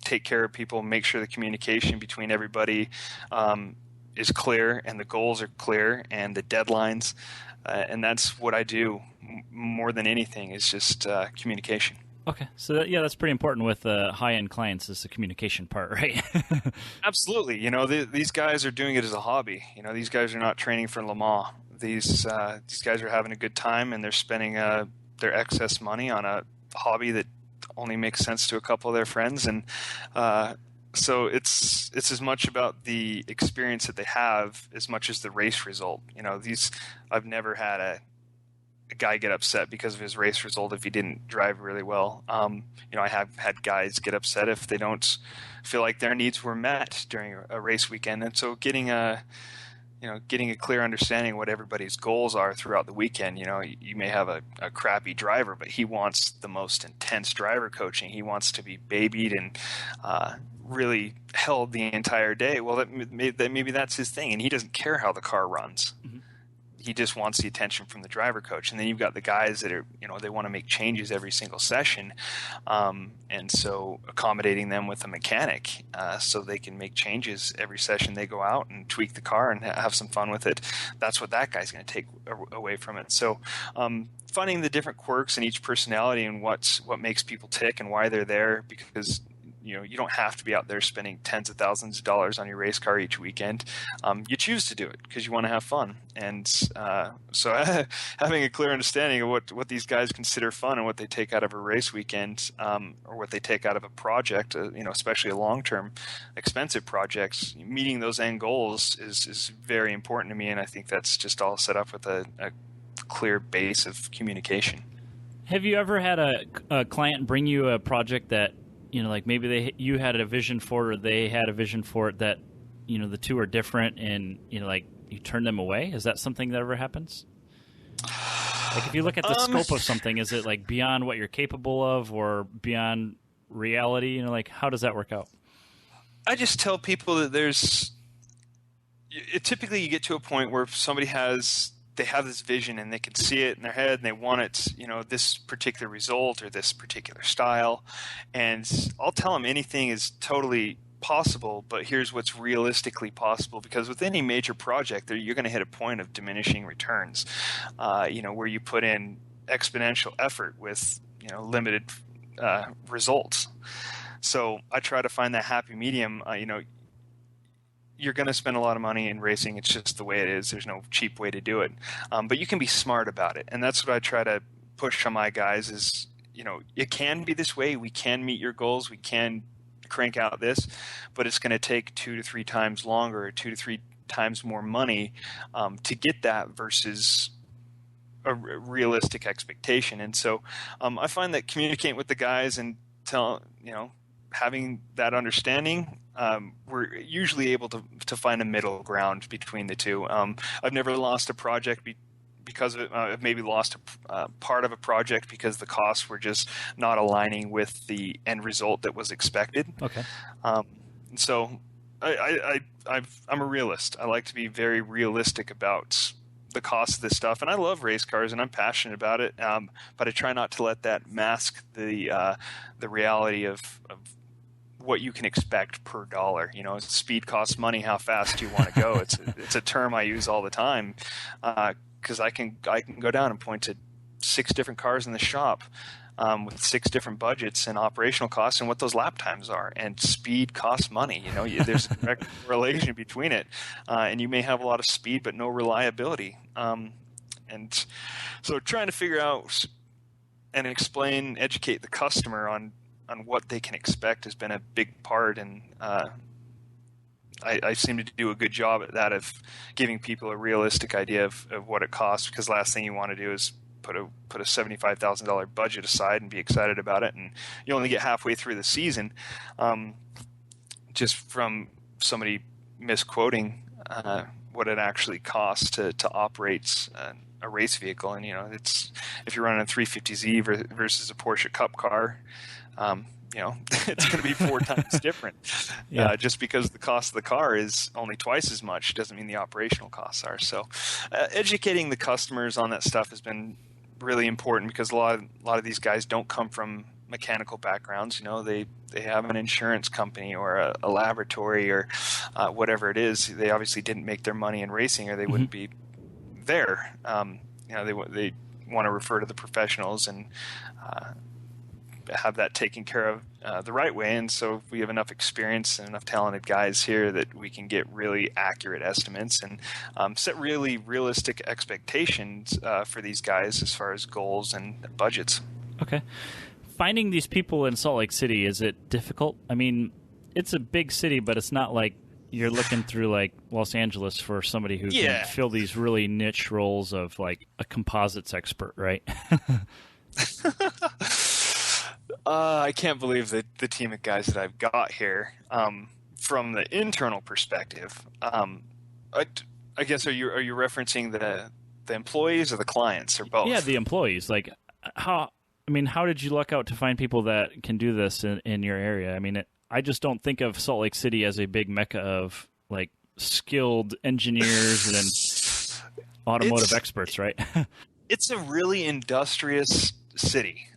take care of people, make sure the communication between everybody is clear, and the goals are clear, and the deadlines, and that's what I do more than anything, is just communication. Okay, so that's pretty important with high-end clients, is the communication part, right? Absolutely. These guys are doing it as a hobby. These guys are not training for Le Mans. These guys are having a good time, and they're spending their excess money on a hobby that only makes sense to a couple of their friends, and so it's as much about the experience that they have as much as the race result. I've never had a guy get upset because of his race result if he didn't drive really well. I have had guys get upset if they don't feel like their needs were met during a race weekend, and so getting a clear understanding of what everybody's goals are throughout the weekend. You may have a crappy driver, but he wants the most intense driver coaching. He wants to be babied and really held the entire day. Well, maybe that's his thing, and he doesn't care how the car runs. Mm-hmm. He just wants the attention from the driver coach. And then you've got the guys that are, they want to make changes every single session. And so accommodating them with a mechanic so they can make changes every session they go out and tweak the car and have some fun with it. That's what that guy's going to take away from it. So finding the different quirks in each personality and what makes people tick and why they're there, because you don't have to be out there spending tens of thousands of dollars on your race car each weekend. You choose to do it because you want to have fun. And so having a clear understanding of what these guys consider fun and what they take out of a race weekend, or what they take out of a project, especially a long-term expensive project, meeting those end goals is very important to me. And I think that's just all set up with a clear base of communication. Have you ever had a client bring you a project that, like maybe you had a vision for it, or they had a vision for it, that, the two are different, and, like you turn them away? Is that something that ever happens? Like, if you look at the scope of something, is it like beyond what you're capable of or beyond reality? You know, like, how does that work out? I just tell people that typically you get to a point where somebody they have this vision and they can see it in their head and they want it, you know, this particular result or this particular style. And I'll tell them anything is totally possible, but here's what's realistically possible, because with any major project you're going to hit a point of diminishing returns, you know, where you put in exponential effort with, you know, limited results. So I try to find that happy medium. You know, you're going to spend a lot of money in racing. It's just the way it is. There's no cheap way to do it, but you can be smart about it, and that's what I try to push on my guys is, you know, it can be this way. We can meet your goals. We can crank out this, but it's going to take 2 to 3 times longer, or 2 to 3 times more money to get that versus a realistic expectation. And so I find that communicating with the guys and having that understanding, we're usually able to find a middle ground between the two. I've never lost a project because of it. I've maybe lost a part of a project because the costs were just not aligning with the end result that was expected. Okay. So I'm a realist. I like to be very realistic about the cost of this stuff, and I love race cars and I'm passionate about it. But I try not to let that mask the reality of what you can expect per dollar. You know, speed costs money. How fast do you want to go? It's a term I use all the time. Because I can go down and point to 6 different cars in the shop with 6 different budgets and operational costs and what those lap times are. And speed costs money. You know, there's a direct relation between it. And you may have a lot of speed but no reliability. And so trying to figure out and educate the customer on what they can expect has been a big part. And I seem to do a good job at that, of giving people a realistic idea of what it costs, because last thing you want to do is put a $75,000 budget aside and be excited about it, and you only get halfway through the season just from somebody misquoting what it actually costs to operate a race vehicle. And, you know, it's, if you're running a 350Z versus a Porsche Cup car, you know, it's going to be 4 times different. Yeah. Just because the cost of the car is only twice as much doesn't mean the operational costs are. So educating the customers on that stuff has been really important, because a lot of these guys don't come from mechanical backgrounds. You know, they have an insurance company or a laboratory or whatever it is. They obviously didn't make their money in racing, or they wouldn't be there. You know, they want to refer to the professionals and have that taken care of the right way. And so we have enough experience and enough talented guys here that we can get really accurate estimates and set really realistic expectations for these guys as far as goals and budgets. Okay. Finding these people in Salt Lake City, is it difficult? I mean, it's a big city, but it's not like you're looking through like Los Angeles for somebody who can fill these really niche roles of like a composites expert, right? I can't believe the team of guys that I've got here. From the internal perspective, I guess are you referencing the employees or the clients, or both? Yeah, the employees. Like, how did you luck out to find people that can do this in your area? I mean, I just don't think of Salt Lake City as a big mecca of like skilled engineers and automotive experts, right? It's a really industrious city.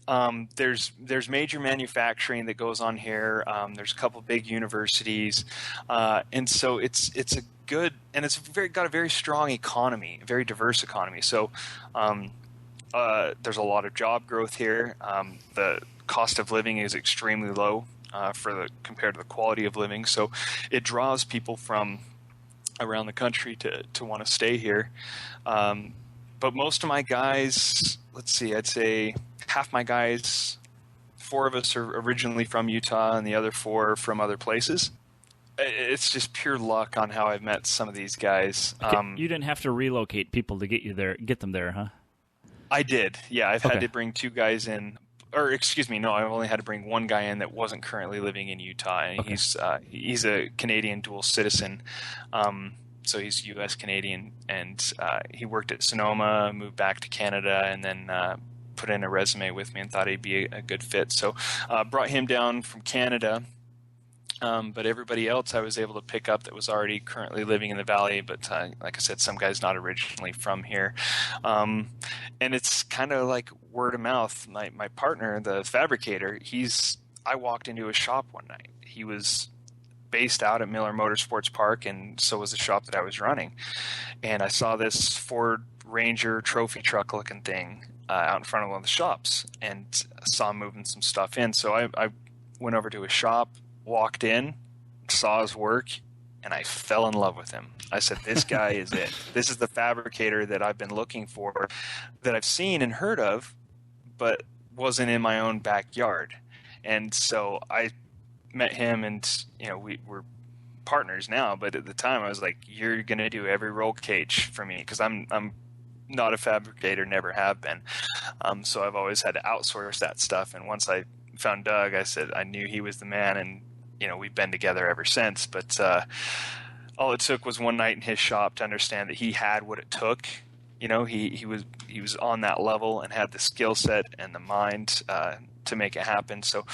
There's major manufacturing that goes on here. There's a couple of big universities, and so it's a good, and it's got a very strong economy, a very diverse economy. So there's a lot of job growth here. The cost of living is extremely low compared to the quality of living. So it draws people from around the country to want to stay here. But most of my guys, I'd say half my guys, 4 of us are originally from Utah and the other 4 from other places. It's just pure luck on how I've met some of these guys. Okay. You didn't have to relocate people to get them there, huh? I did. Yeah, I've had to bring 2 guys in, or excuse me, no, I've only had to bring 1 guy in that wasn't currently living in Utah. And he's a Canadian dual citizen. So he's U.S. Canadian, and he worked at Sonoma, moved back to Canada, and then put in a resume with me and thought he'd be a good fit. So brought him down from Canada. But everybody else I was able to pick up that was already currently living in the Valley. But like I said, some guy's not originally from here. And it's kind of like word of mouth. My partner, the fabricator, I walked into his shop one night. He was based out at Motorsports Park, and so was the shop that I was running. And I saw this Ford Ranger trophy truck looking thing out in front of one of the shops, and saw him moving some stuff in. So I went over to his shop, walked in, saw his work, and I fell in love with him. I said, this guy is it. This is the fabricator that I've been looking for, that I've seen and heard of, but wasn't in my own backyard. And so I met him, and we're partners now, but at the time I was like, you're going to do every roll cage for me, because I'm not a fabricator, never have been. So I've always had to outsource that stuff. And once I found Doug, I said I knew he was the man, and we've been together ever since. But all it took was one night in his shop to understand that he had what it took. He was on that level and had the skill set and the mind to make it happen. So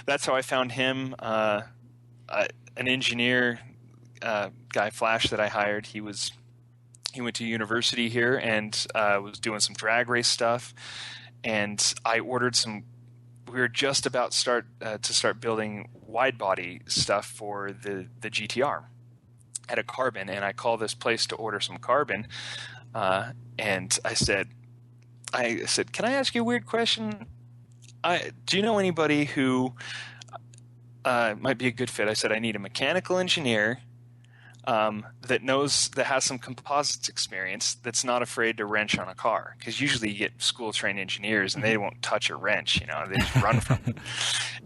that's how I found him. An engineer, guy Flash, that I hired. He went to university here and was doing some drag race stuff. And I ordered some. We were just about to start building wide body stuff for the GTR at a carbon, and I called this place to order some carbon, and I said, can I ask you a weird question? Do you know anybody who might be a good fit? I said, I need a mechanical engineer that has some composites experience, that's not afraid to wrench on a car, because usually you get school trained engineers and they won't touch a wrench, they just run from it.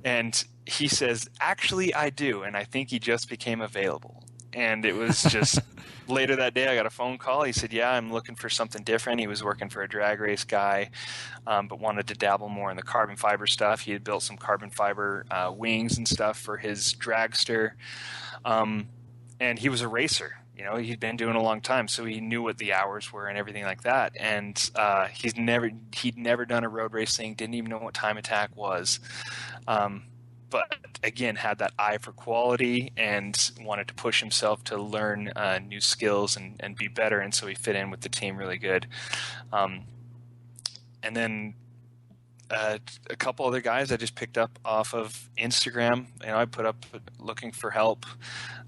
And he says, actually I do, and I think he just became available. And it was just later that day I got a phone call. He said, yeah, I'm looking for something different. He was working for a drag race guy, but wanted to dabble more in the carbon fiber stuff. He had built some carbon fiber wings and stuff for his dragster. And he was a racer, he'd been doing it a long time, so he knew what the hours were and everything like that. And he'd never done a road race thing, didn't even know what time attack was. But again, had that eye for quality and wanted to push himself to learn new skills and be better. And so he fit in with the team really good. And then a couple other guys I just picked up off of Instagram. I put up looking for help.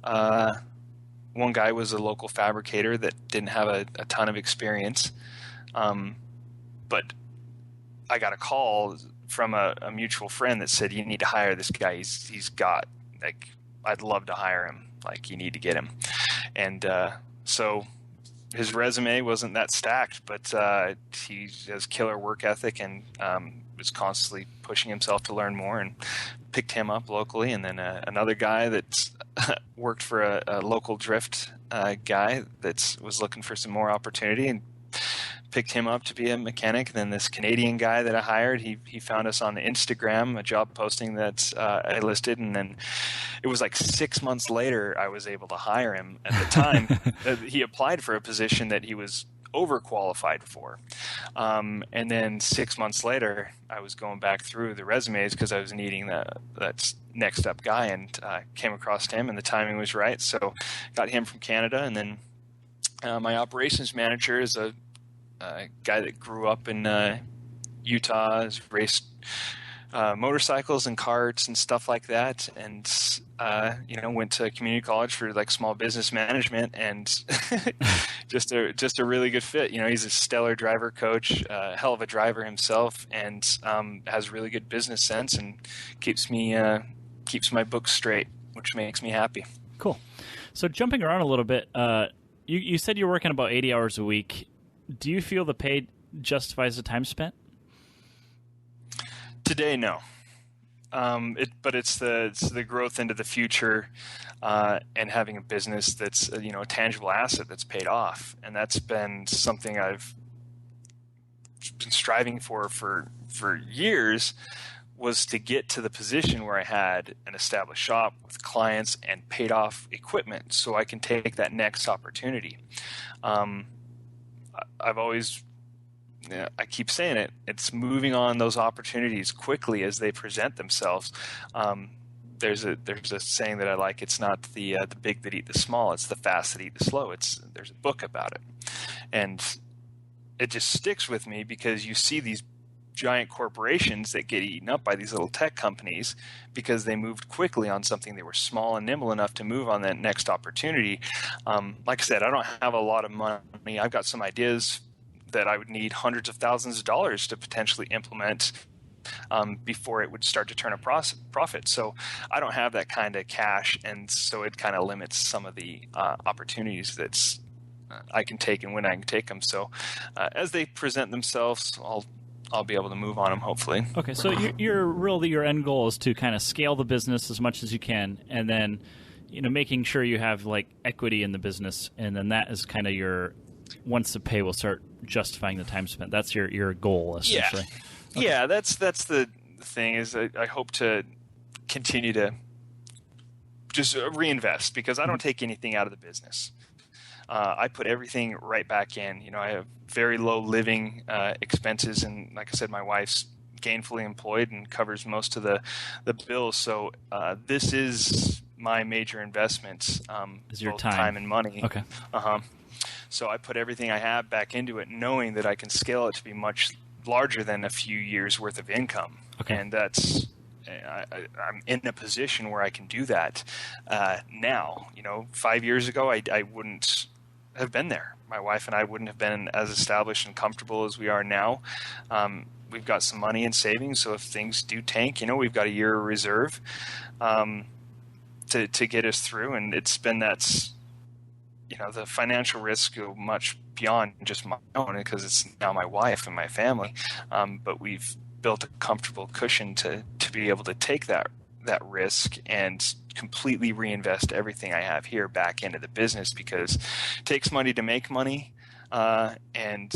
One guy was a local fabricator that didn't have a ton of experience. But I got a call from a mutual friend that said, you need to hire this guy. He's got, I'd love to hire him. You need to get him. And so his resume wasn't that stacked, but he has killer work ethic and was constantly pushing himself to learn more, and picked him up locally. And then another guy that worked for a local drift guy that was looking for some more opportunity, and picked him up to be a mechanic. And then this Canadian guy that I hired, he found us on Instagram, a job posting that I listed, and then it was 6 months later I was able to hire him. At the time, he applied for a position that he was overqualified for. And then 6 months later, I was going back through the resumes because I was needing that next up guy, and came across him, and the timing was right. So got him from Canada. And then my operations manager is a guy that grew up in Utah, has raced motorcycles and karts and stuff like that, and went to community college for small business management, and just a really good fit. He's a stellar driver coach, hell of a driver himself, and has really good business sense, and keeps my books straight, which makes me happy. Cool. So jumping around a little bit, you said you're working about 80 hours a week. Do you feel the pay justifies the time spent? Today, no. But it's the growth into the future, and having a business that's a tangible asset that's paid off, and that's been something I've been striving for years. was to get to the position where I had an established shop with clients and paid off equipment so I can take that next opportunity. I've always, I keep saying it, it's moving on those opportunities quickly as they present themselves. There's a saying that I like. It's not the big that eat the small. It's the fast that eat the slow. There's a book about it. And it just sticks with me because you see these giant corporations that get eaten up by these little tech companies because they moved quickly on something. They were small and nimble enough to move on that next opportunity. Like I said, I don't have a lot of money. I've got some ideas that I would need hundreds of thousands of dollars to potentially implement before it would start to turn a profit. So I don't have that kind of cash, and so it kind of limits some of the opportunities that's I can take and when I can take them. So as they present themselves, I'll be able to move on them, hopefully. Okay, so your end goal is to kind of scale the business as much as you can, and then making sure you have like equity in the business, and then that is kind of once the pay will start justifying the time spent. That's your goal, essentially. Yeah, okay. Yeah, that's the thing is I hope to continue to just reinvest because I don't take anything out of the business. I put everything right back in. I have very low living expenses, and like I said, my wife's gainfully employed and covers most of the bills. So this is my major investment. Is your both time and money? Okay. So I put everything I have back into it, knowing that I can scale it to be much larger than a few years worth of income. Okay. And that's. I'm in a position where I can do that now. 5 years ago, I wouldn't have been there. My wife and I wouldn't have been as established and comfortable as we are now. We've got some money in savings, so if things do tank, we've got a year of reserve to get us through. And it's been the financial risk go much beyond just my own because it's now my wife and my family. But we've built a comfortable cushion to be able to take that risk and completely reinvest everything I have here back into the business because it takes money to make money, and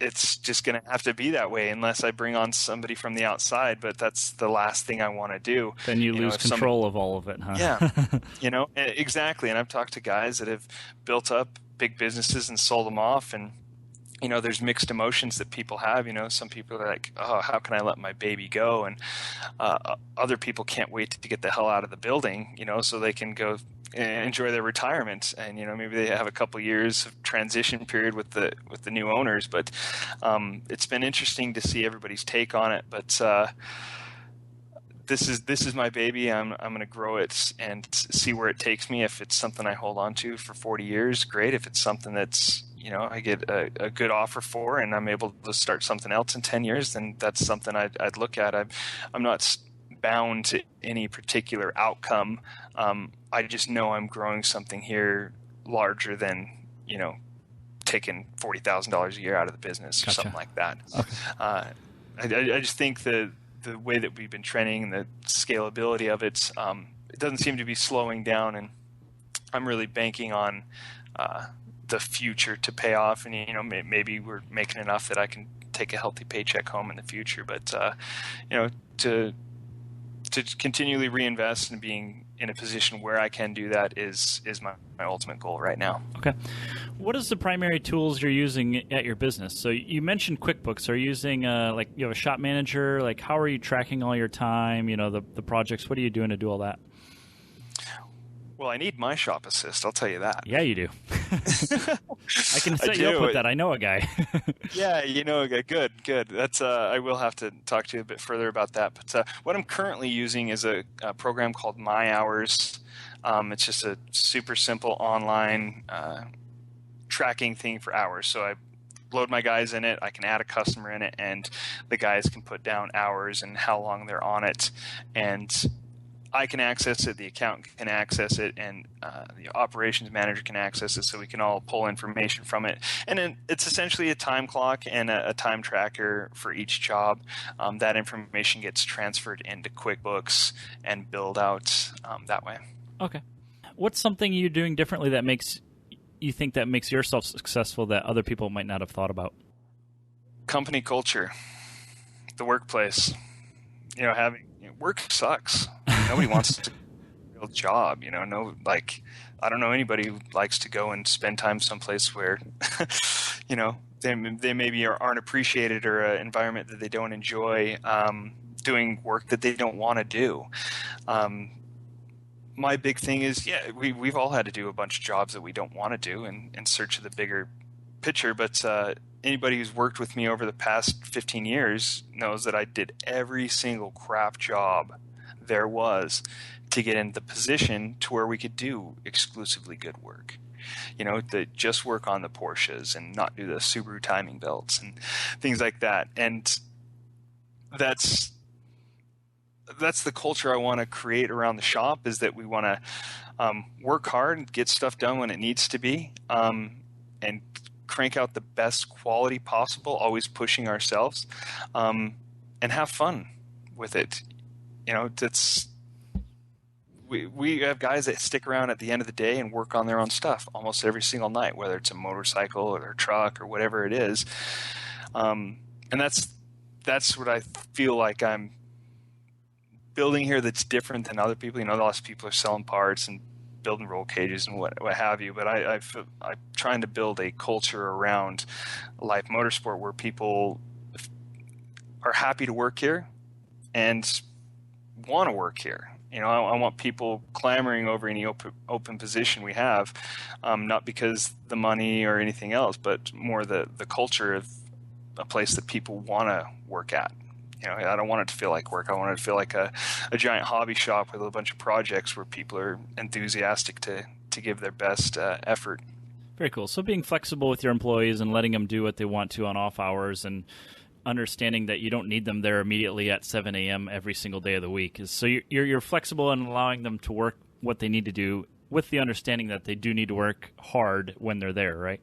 it's just going to have to be that way unless I bring on somebody from the outside. But that's the last thing I want to do. Then you lose control of all of it, huh? Yeah, exactly. And I've talked to guys that have built up big businesses and sold them off, and there's mixed emotions that people have. Some people are like, oh, how can I let my baby go? And other people can't wait to get the hell out of the building, so they can go enjoy their retirement. And, maybe they have a couple years of transition period with the new owners. But it's been interesting to see everybody's take on it. But this is my baby. I'm going to grow it and see where it takes me. If it's something I hold on to for 40 years, great. If it's something that's I get a good offer for and I'm able to start something else in 10 years, then that's something I'd look at. I'm not bound to any particular outcome. I just know I'm growing something here larger than, taking $40,000 a year out of the business or something like that. Okay. I just think the way that we've been trending and the scalability of it doesn't seem to be slowing down, and I'm really banking on the future to pay off, and maybe we're making enough that I can take a healthy paycheck home in the future. But to continually reinvest and being in a position where I can do that is my ultimate goal right now. Okay. What is the primary tools you're using at your business? So you mentioned QuickBooks. Are you using you have a shop manager? Like, how are you tracking all your time? The projects. What are you doing to do all that? Well, I need my shop assist, I'll tell you that. Yeah, you do. I can set you up with that. I know a guy. Yeah, a guy. Good. That's I will have to talk to you a bit further about that. But what I'm currently using is a program called My Hours. It's just a super simple online tracking thing for hours. So I load my guys in it. I can add a customer in it, and the guys can put down hours and how long they're on it. And I can access it, the accountant can access it, and the operations manager can access it, so we can all pull information from it. And then it's essentially a time clock and a time tracker for each job. That information gets transferred into QuickBooks and billed out that way. Okay. What's something you're doing differently that makes yourself successful that other people might not have thought about? Company culture. the workplace. Work sucks. Nobody wants to do a real job. I don't know anybody who likes to go and spend time someplace where, they maybe aren't appreciated, or an environment that they don't enjoy, doing work that they don't want to do. My big thing is, we've all had to do a bunch of jobs that we don't want to do in search of the bigger picture. But anybody who's worked with me over the past 15 years knows that I did every single crap job there was to get in the position to where we could do exclusively good work. To just work on the Porsches and not do the Subaru timing belts and things like that. And that's the culture I want to create around the shop, is that we want to work hard and get stuff done when it needs to be, and crank out the best quality possible, always pushing ourselves, and have fun with it. We have guys that stick around at the end of the day and work on their own stuff almost every single night, whether it's a motorcycle or a truck or whatever it is. And that's what I feel like I'm building here that's different than other people. Lots of people are selling parts and building roll cages and what have you, but I'm trying to build a culture around LYFE Motorsport where people are happy to work here and want to work here. I want people clamoring over any open position we have, not because the money or anything else, but more the culture of a place that people want to work at. I don't want it to feel like work. I want it to feel like a giant hobby shop with a bunch of projects where people are enthusiastic to give their best effort. Very cool. So being flexible with your employees and letting them do what they want to on off hours, and understanding that you don't need them there immediately at 7 a.m. every single day of the week. So you're flexible in allowing them to work what they need to do, with the understanding that they do need to work hard when they're there, right?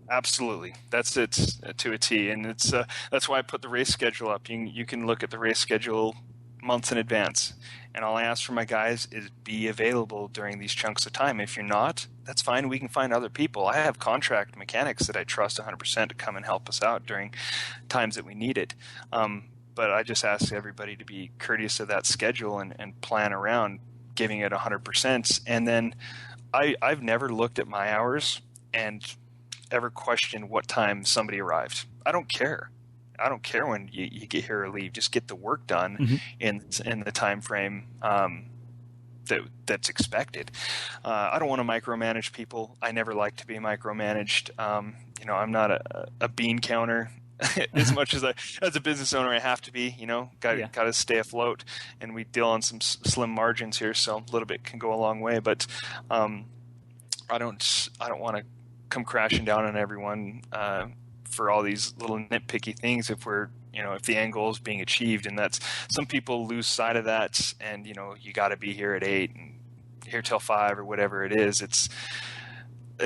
Absolutely. That's it to a T. And that's why I put the race schedule up. You can look at the race schedule months in advance. And all I ask for my guys is be available during these chunks of time. If you're not, that's fine. We can find other people. I have contract mechanics that I trust 100% to come and help us out during times that we need it. But I just ask everybody to be courteous of that schedule and plan around giving it 100%. And then I've never looked at my hours and ever questioned what time somebody arrived. I don't care. I don't care when you get here or leave. Just get the work done in the time frame that's expected. I don't want to micromanage people. I never like to be micromanaged. I'm not a bean counter as much as a business owner I have to be. Got to stay afloat, and we deal on some slim margins here, so a little bit can go a long way. But I don't want to come crashing down on everyone for all these little nitpicky things if the end goal is being achieved. And that's, some people lose sight of that, and you got to be here at 8 and here till 5 or whatever it is.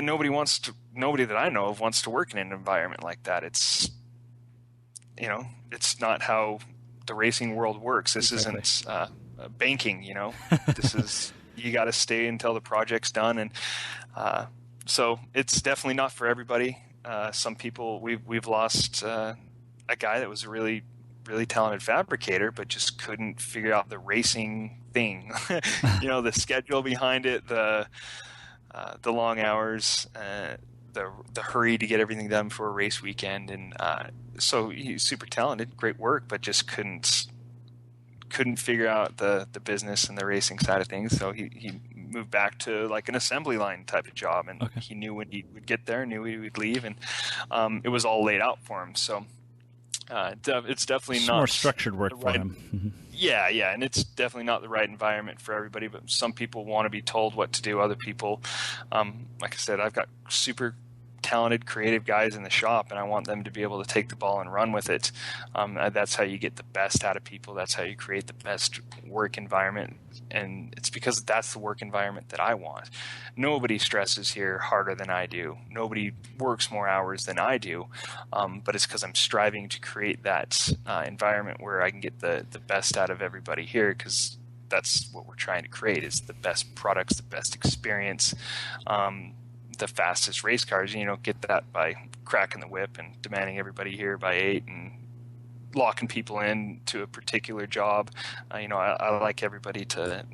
Nobody that I know of wants to work in an environment like that. It's not how the racing world works. This isn't banking, this is, you got to stay until the project's done. And so it's definitely not for everybody. Some people, we've lost a guy that was a really, really talented fabricator, but just couldn't figure out the racing thing. The schedule behind it, the long hours, the hurry to get everything done for a race weekend, and so he's super talented, great work, but just couldn't figure out the business and the racing side of things. So he moved back to like an assembly line type of job, and he knew when he would get there, knew he would leave, and it was all laid out for him. So it's definitely not more structured work for him. Yeah, and it's definitely not the right environment for everybody. But some people want to be told what to do. Other people, like I said, I've got super talented, creative guys in the shop, and I want them to be able to take the ball and run with it. That's how you get the best out of people. That's how you create the best work environment, and it's because that's the work environment that I want. Nobody stresses here harder than I do. Nobody works more hours than I do, but it's because I'm striving to create that environment where I can get the best out of everybody here, because that's what we're trying to create, is the best products, the best experience, the fastest race cars. You don't get that by cracking the whip and demanding everybody here by 8 and locking people in to a particular job. I like everybody to.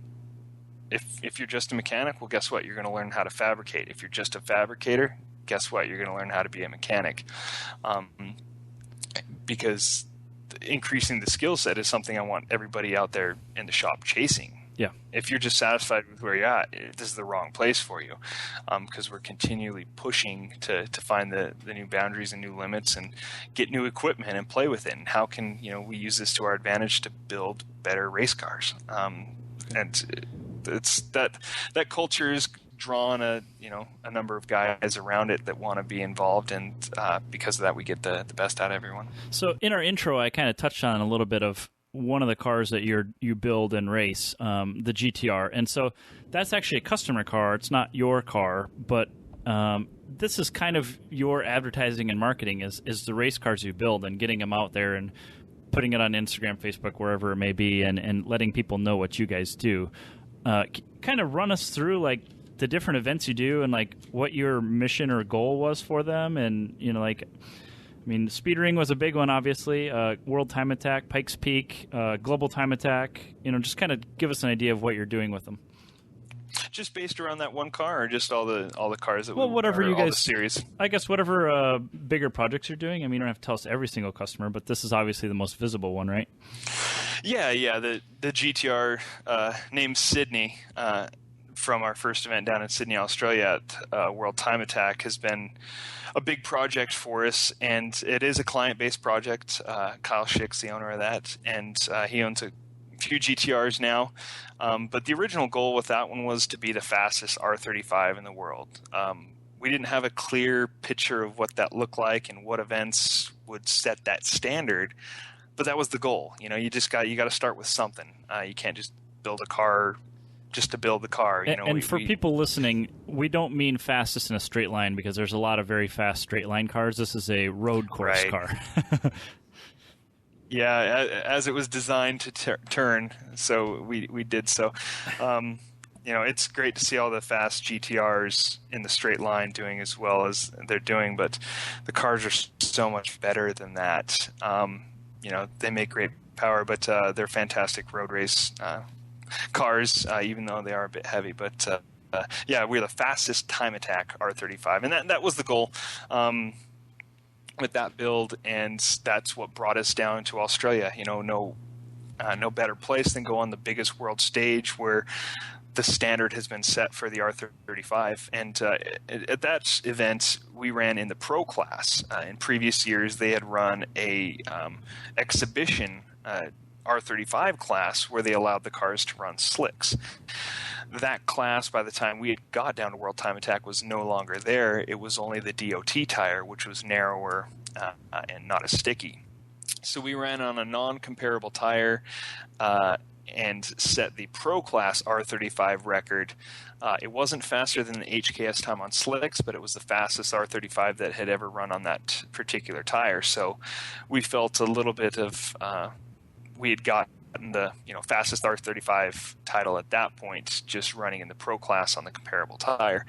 If you're just a mechanic, well, guess what? You're going to learn how to fabricate. If you're just a fabricator, guess what? You're going to learn how to be a mechanic. Because increasing the skill set is something I want everybody out there in the shop chasing. Yeah. If you're just satisfied with where you're at, this is the wrong place for you, because we're continually pushing to find the new boundaries and new limits and get new equipment and play with it. And how can we use this to our advantage to build better race cars? And it's that culture is drawn a number of guys around it that want to be involved, and because of that, we get the best out of everyone. So in our intro, I kind of touched on a little bit of one of the cars that you build and race, the GTR, and so that's actually a customer car. It's not your car, but this is kind of your advertising and marketing is the race cars you build and getting them out there and putting it on Instagram, Facebook, wherever it may be, and letting people know what you guys do. Kind of run us through like the different events you do and like what your mission or goal was for them, and Speed Ring was a big one, obviously. World Time Attack, Pikes Peak, Global Time Attack. Just kind of give us an idea of what you're doing with them. Just based around that one car, or just all the cars that whatever you guys, all the series. I guess whatever bigger projects you're doing. I mean, you don't have to tell us every single customer, but this is obviously the most visible one, right? Yeah. The GTR named Sydney from our first event down in Sydney, Australia at World Time Attack has been a big project for us, and it is a client-based project. Kyle Schick's the owner of that, and he owns a few GTRs now. But the original goal with that one was to be the fastest R35 in the world. We didn't have a clear picture of what that looked like and what events would set that standard, but that was the goal. You got to start with something. You can't just build a car just to build the car. For people listening, we don't mean fastest in a straight line, because there's a lot of very fast straight line cars. This is a road course car. Yeah, as it was designed to turn, so we did so. It's great to see all the fast GTRs in the straight line doing as well as they're doing, but the cars are so much better than that. They make great power, but they're fantastic road race cars, even though they are a bit heavy. But we're the fastest time attack R35, and that was the goal with that build, and that's what brought us down to Australia. No better place than go on the biggest world stage where the standard has been set for the R35. And at that event, we ran in the pro class. In previous years, they had run a exhibition R35 class where they allowed the cars to run slicks. That class, by the time we had got down to World Time Attack, was no longer there. It was only the DOT tire, which was narrower and not as sticky. So we ran on a non-comparable tire and set the Pro Class R35 record. It wasn't faster than the HKS time on slicks, but it was the fastest R35 that had ever run on that particular tire. So we felt a little bit of we had gotten the fastest R35 title at that point, just running in the Pro Class on the comparable tire.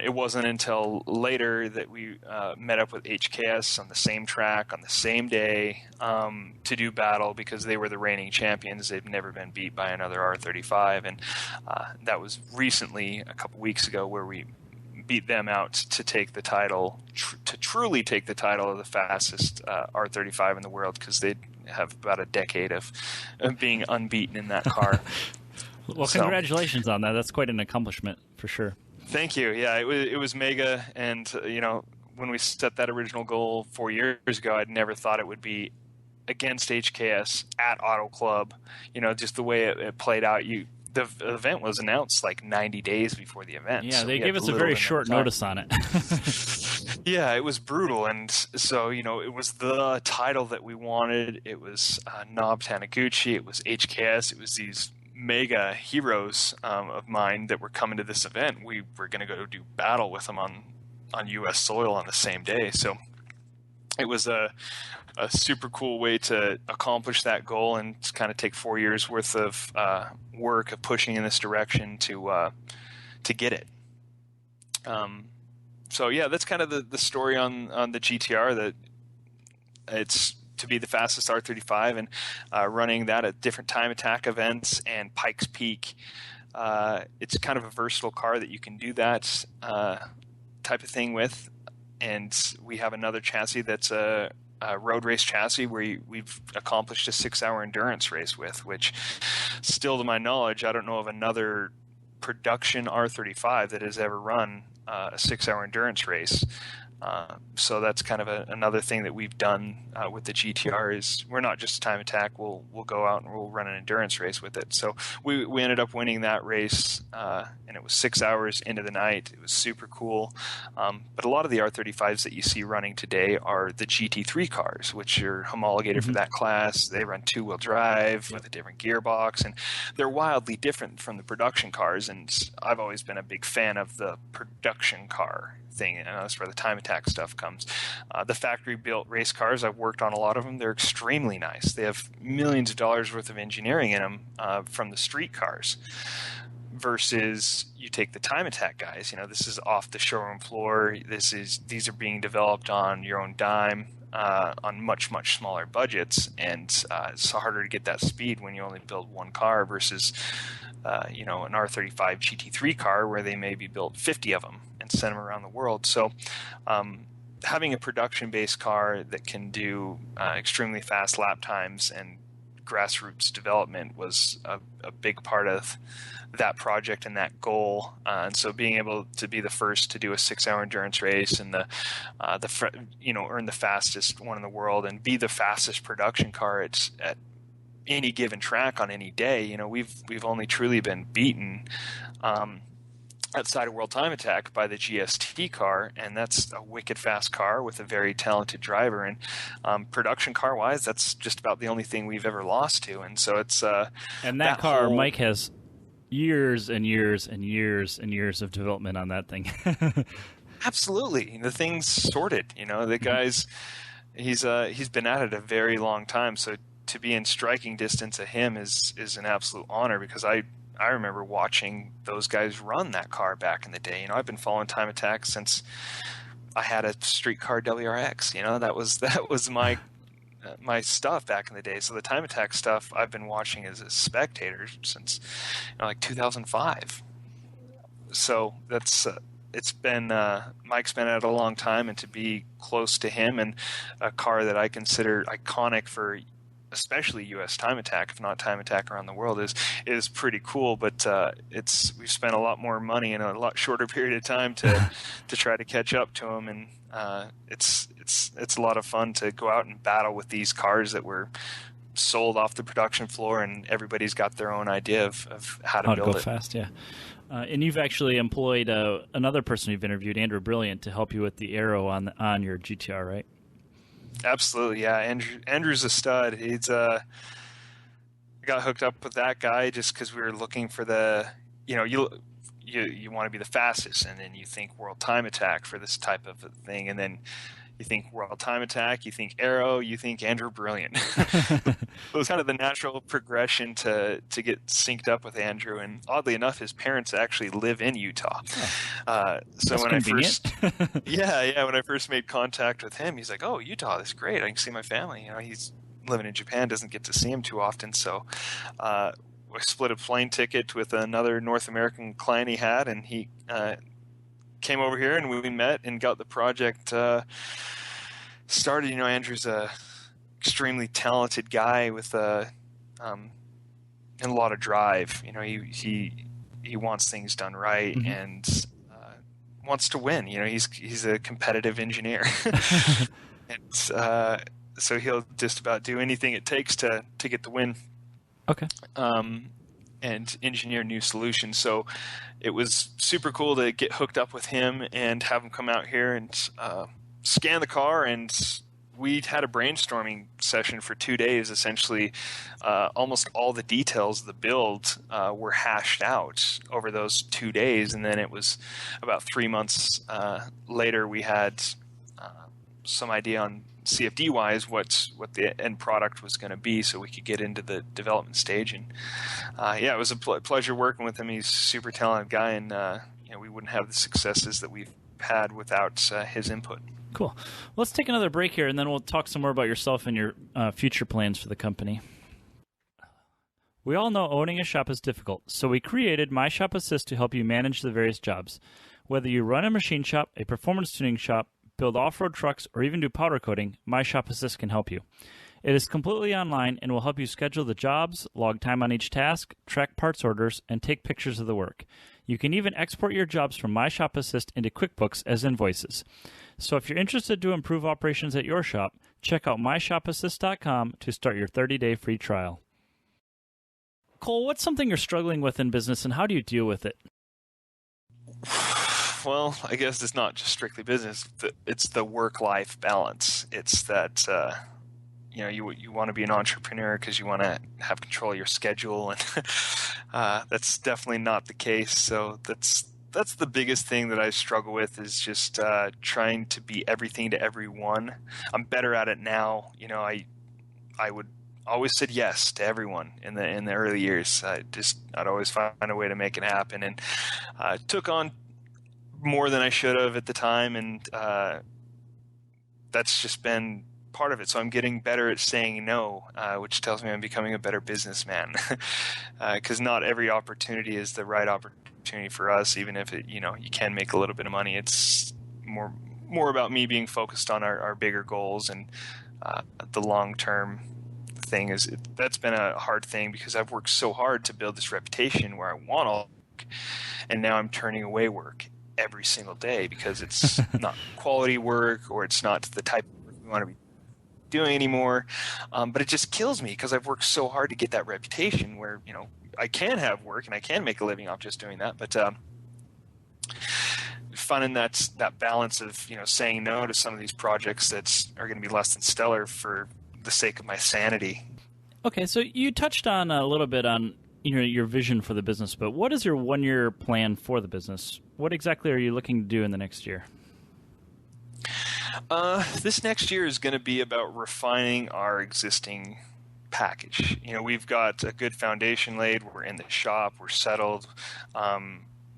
It wasn't until later that we met up with HKS on the same track on the same day to do battle, because they were the reigning champions. They've never been beat by another R35, and that was recently, a couple weeks ago, where we beat them out to take the title, to truly take the title of the fastest R35 in the world, because they have about a decade of being unbeaten in that car. Well, congratulations on that. That's quite an accomplishment for sure. Thank you. Yeah, it was mega, and when we set that original goal 4 years ago, I'd never thought it would be against HKS at Auto Club. Just the way it played out. The event was announced like 90 days before the event. Yeah, so they gave us a very short notice on it. Yeah, it was brutal. And so, it was the title that we wanted. It was Nob Taniguchi. It was HKS. It was these mega heroes of mine that were coming to this event. We were going to go do battle with them on U.S. soil on the same day. So it was a super cool way to accomplish that goal, and to kind of take 4 years worth of work of pushing in this direction to get it. So yeah, that's kind of the story on the GTR. That it's to be the fastest R35 and running that at different time attack events and Pikes Peak. It's kind of a versatile car that you can do that type of thing with. And we have another chassis that's a road race chassis where we've accomplished a 6-hour endurance race with, which still to my knowledge, I don't know of another production R35 that has ever run a 6-hour endurance race. So that's kind of another thing that we've done with the GTR is we're not just a time attack. We'll go out and we'll run an endurance race with it. So we ended up winning that race, and it was 6 hours into the night. It was super cool. But a lot of the R35s that you see running today are the GT3 cars, which are homologated for that class. They run 2-wheel drive with a different gearbox, and they're wildly different from the production cars. And I've always been a big fan of the production car thing, and that's where the time attack stuff comes. The factory built race cars, I've worked on a lot of them. They're extremely nice. They have millions of dollars worth of engineering in them from the street cars, versus you take the time attack guys. This is off the showroom floor. These are being developed on your own dime, on much smaller budgets, and it's harder to get that speed when you only build one car versus an R35 GT3 car where they maybe build 50 of them and send them around the world. So having a production-based car that can do extremely fast lap times and grassroots development was a big part of that project and that goal. And so being able to be the first to do a 6-hour endurance race and earn the fastest one in the world and be the fastest production car at any given track on any day, we've only truly been beaten outside of World Time Attack by the GST car, and that's a wicked fast car with a very talented driver. And production car wise, that's just about the only thing we've ever lost to. And so it's and that car, Mike has years and years and years and years of development on that thing. Absolutely, the thing's sorted. The guy's he's been at it a very long time. So to be in striking distance of him is an absolute honor, because I remember watching those guys run that car back in the day. I've been following Time Attack since I had a street car WRX. That was my stuff back in the day. So the Time Attack stuff I've been watching as a spectator since 2005. So that's it's been Mike's been at it a long time, and to be close to him and a car that I consider iconic for especially U.S. Time Attack, if not Time Attack around the world, is pretty cool. But we've spent a lot more money in a lot shorter period of time to try to catch up to them, and it's a lot of fun to go out and battle with these cars that were sold off the production floor, and everybody's got their own idea of how to build go it fast. Yeah. And you've actually employed another person you've interviewed, Andrew Brilliant, to help you with the aero on your GTR, right? Absolutely, yeah. Andrew's a stud. He's got hooked up with that guy just because we were looking for the, you want to be the fastest, and then you think World Time Attack for this type of thing, and then you think World Time Attack, you think Aero, you think Andrew Brilliant. It was kind of the natural progression to get synced up with Andrew, and oddly enough, his parents actually live in Utah. So when convenient. when I first made contact with him, he's like, "Oh, Utah, that's great. I can see my family." He's living in Japan, doesn't get to see him too often, so we split a plane ticket with another North American client he had, and he came over here, and we met and got the project started. Andrew's a extremely talented guy with and a lot of drive. He wants things done right, mm-hmm. and wants to win. He's a competitive engineer, and so he'll just about do anything it takes to get the win. Okay. And engineer new solutions. So it was super cool to get hooked up with him and have him come out here and scan the car. And we had a brainstorming session for 2 days. Essentially, almost all the details of the build were hashed out over those 2 days. And then it was about 3 months later, we had some idea on CFD-wise what the end product was going to be, so we could get into the development stage. And it was a pleasure working with him. He's a super talented guy, and we wouldn't have the successes that we've had without his input. Cool. Let's take another break here, and then we'll talk some more about yourself and your future plans for the company. We all know owning a shop is difficult, so we created My Shop Assist to help you manage the various jobs. Whether you run a machine shop, a performance tuning shop, build off-road trucks, or even do powder coating, My Shop Assist can help you. It is completely online and will help you schedule the jobs, log time on each task, track parts orders, and take pictures of the work. You can even export your jobs from My Shop Assist into QuickBooks as invoices. So if you're interested to improve operations at your shop, check out myshopassist.com to start your 30-day free trial. Cole, what's something you're struggling with in business, and how do you deal with it? Well, I guess it's not just strictly business. It's the work-life balance. It's that you want to be an entrepreneur because you want to have control of your schedule, and that's definitely not the case. So that's the biggest thing that I struggle with, is just trying to be everything to everyone. I'm better at it now. I would always said yes to everyone in the early years. I'd always find a way to make it happen, and took on more than I should have at the time, and that's just been part of it. So I'm getting better at saying no, which tells me I'm becoming a better businessman, because not every opportunity is the right opportunity for us, even if you can make a little bit of money. It's more about me being focused on our bigger goals, and the long-term thing that's been a hard thing, because I've worked so hard to build this reputation where I want all work, and now I'm turning away work every single day because it's not quality work, or it's not the type of work we want to be doing anymore. But it just kills me because I've worked so hard to get that reputation where I can have work and I can make a living off just doing that. But finding that balance of saying no to some of these projects that are going to be less than stellar for the sake of my sanity. Okay, so you touched on a little bit on your vision for the business, but what is your 1-year plan for the business? What exactly are you looking to do in the next year? This next year is going to be about refining our existing package. We've got a good foundation laid. We're in the shop. We're settled.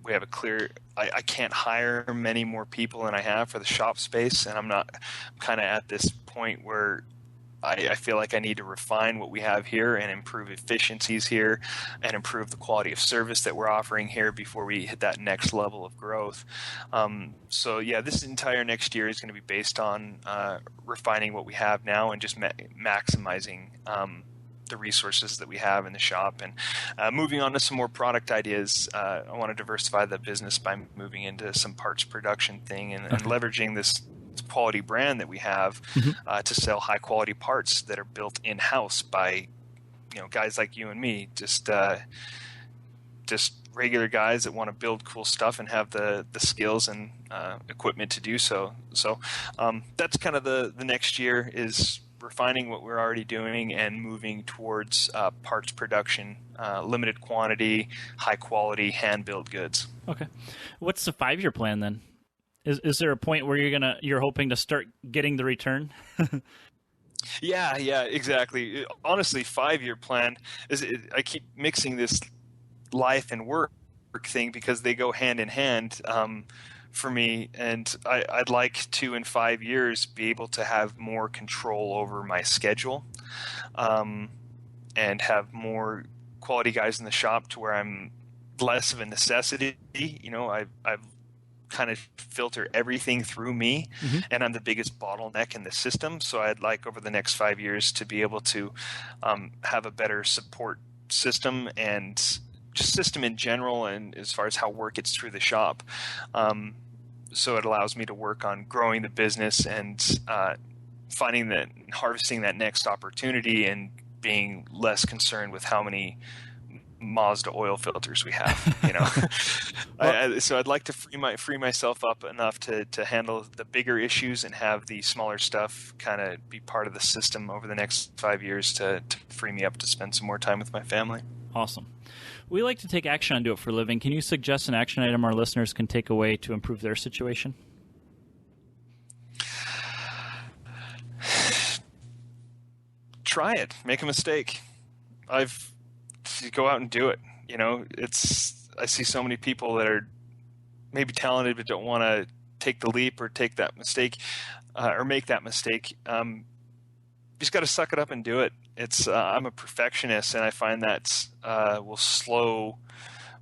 We have a clear. I can't hire many more people than I have for the shop space, and I'm kind of at this point where I feel like I need to refine what we have here and improve efficiencies here and improve the quality of service that we're offering here before we hit that next level of growth. So this entire next year is going to be based on refining what we have now and just maximizing the resources that we have in the shop, and moving on to some more product ideas. I want to diversify the business by moving into some parts production thing and leveraging this quality brand that we have to sell high quality parts that are built in house by guys like you and me, just regular guys that want to build cool stuff and have the skills and equipment to do so. So that's kind of the next year, is refining what we're already doing and moving towards parts production, limited quantity, high quality, hand built goods. Okay, what's the 5-year plan then? Is there a point where you're hoping to start getting the return? Yeah, exactly. Honestly, 5-year plan I keep mixing this life and work thing because they go hand in hand for me, and I'd like to, in 5 years, be able to have more control over my schedule, and have more quality guys in the shop to where I'm less of a necessity. I've kind of filter everything through me, and I'm the biggest bottleneck in the system. So I'd like over the next 5 years to be able to have a better support system and just system in general, and as far as how work gets through the shop. So it allows me to work on growing the business and harvesting that next opportunity, and being less concerned with how many Mazda oil filters we have. So I'd like to free myself up enough to handle the bigger issues and have the smaller stuff kind of be part of the system over the next 5 years to free me up to spend some more time with my family. Awesome. We like to take action on Do It for a Living. Can you suggest an action item our listeners can take away to improve their situation? Try it. Make a mistake. Go out and do it. I see so many people that are maybe talented but don't want to take the leap or take that mistake. or make that mistake, you just got to suck it up and do it. I'm a perfectionist, and I find that will slow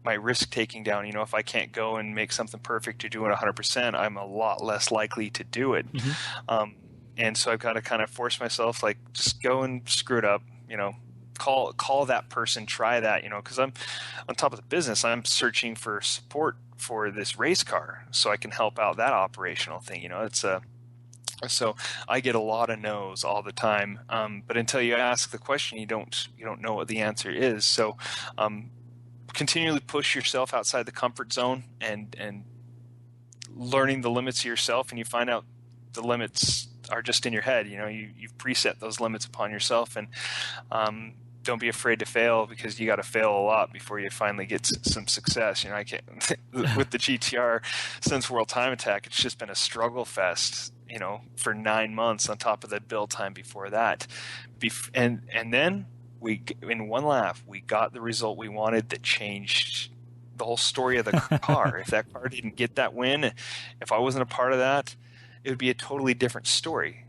my risk taking down. If I can't go and make something perfect or do it 100%, I'm a lot less likely to do it. Mm-hmm. And so I've got to kind of force myself, like, just go and screw it up, call that person, try that, because I'm on top of the business. I'm searching for support for this race car so I can help out that operational thing. So I get a lot of no's all the time. But until you ask the question, you don't know what the answer is. So, continually push yourself outside the comfort zone and learning the limits of yourself, and you find out the limits are just in your head. You've preset those limits upon yourself, and don't be afraid to fail, because you got to fail a lot before you finally get some success. I can't with the GTR since World Time Attack, it's just been a struggle fest, for 9 months on top of the build time before that, and then in one lap, we got the result we wanted that changed the whole story of the car. If that car didn't get that win, if I wasn't a part of that, it would be a totally different story.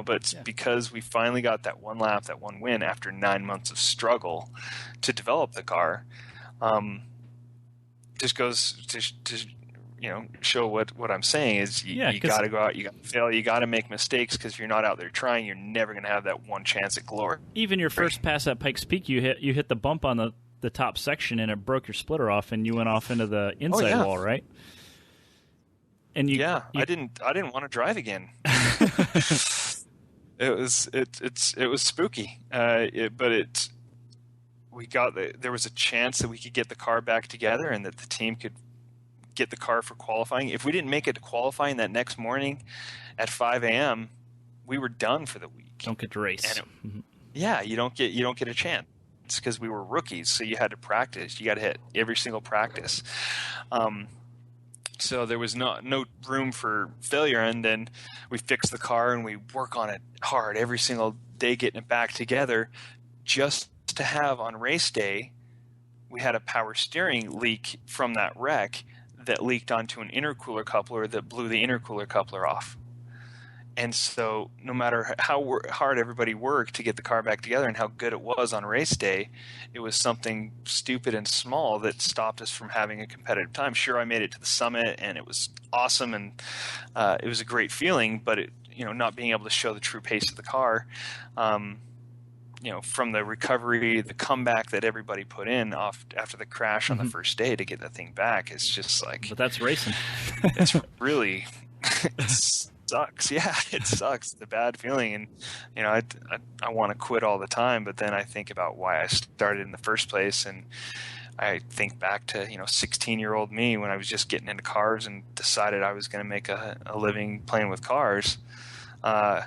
But because we finally got that one lap, that one win after 9 months of struggle to develop the car, just goes to show what I'm saying is you got to go out, you got to fail, you got to make mistakes, because if you're not out there trying, you're never going to have that one chance at glory. Even your first pass at Pikes Peak, you hit the bump on the top section, and it broke your splitter off, and you went off into the inside wall, right? And I didn't want to drive again. It was spooky. There was a chance that we could get the car back together, and that the team could get the car for qualifying. If we didn't make it to qualifying that next morning at 5 a.m., we were done for the week. Don't get to race. And you don't get a chance. It's because we were rookies, so you had to practice. You got to hit every single practice. So there was no room for failure, and then we fix the car and we work on it hard every single day, getting it back together, just to have on race day. We had a power steering leak from that wreck that leaked onto an intercooler coupler that blew the intercooler coupler off. And so no matter how hard everybody worked to get the car back together and how good it was on race day, it was something stupid and small that stopped us from having a competitive time. Sure, I made it to the summit, and it was awesome, and it was a great feeling, but not being able to show the true pace of the car, from the recovery, the comeback that everybody put in after the crash on the first day to get that thing back, it's just like... But that's racing. It's really... it sucks. Yeah, it sucks. It's a bad feeling. And, I want to quit all the time, but then I think about why I started in the first place, and I think back to, 16-year-old me when I was just getting into cars and decided I was going to make a living playing with cars. I'd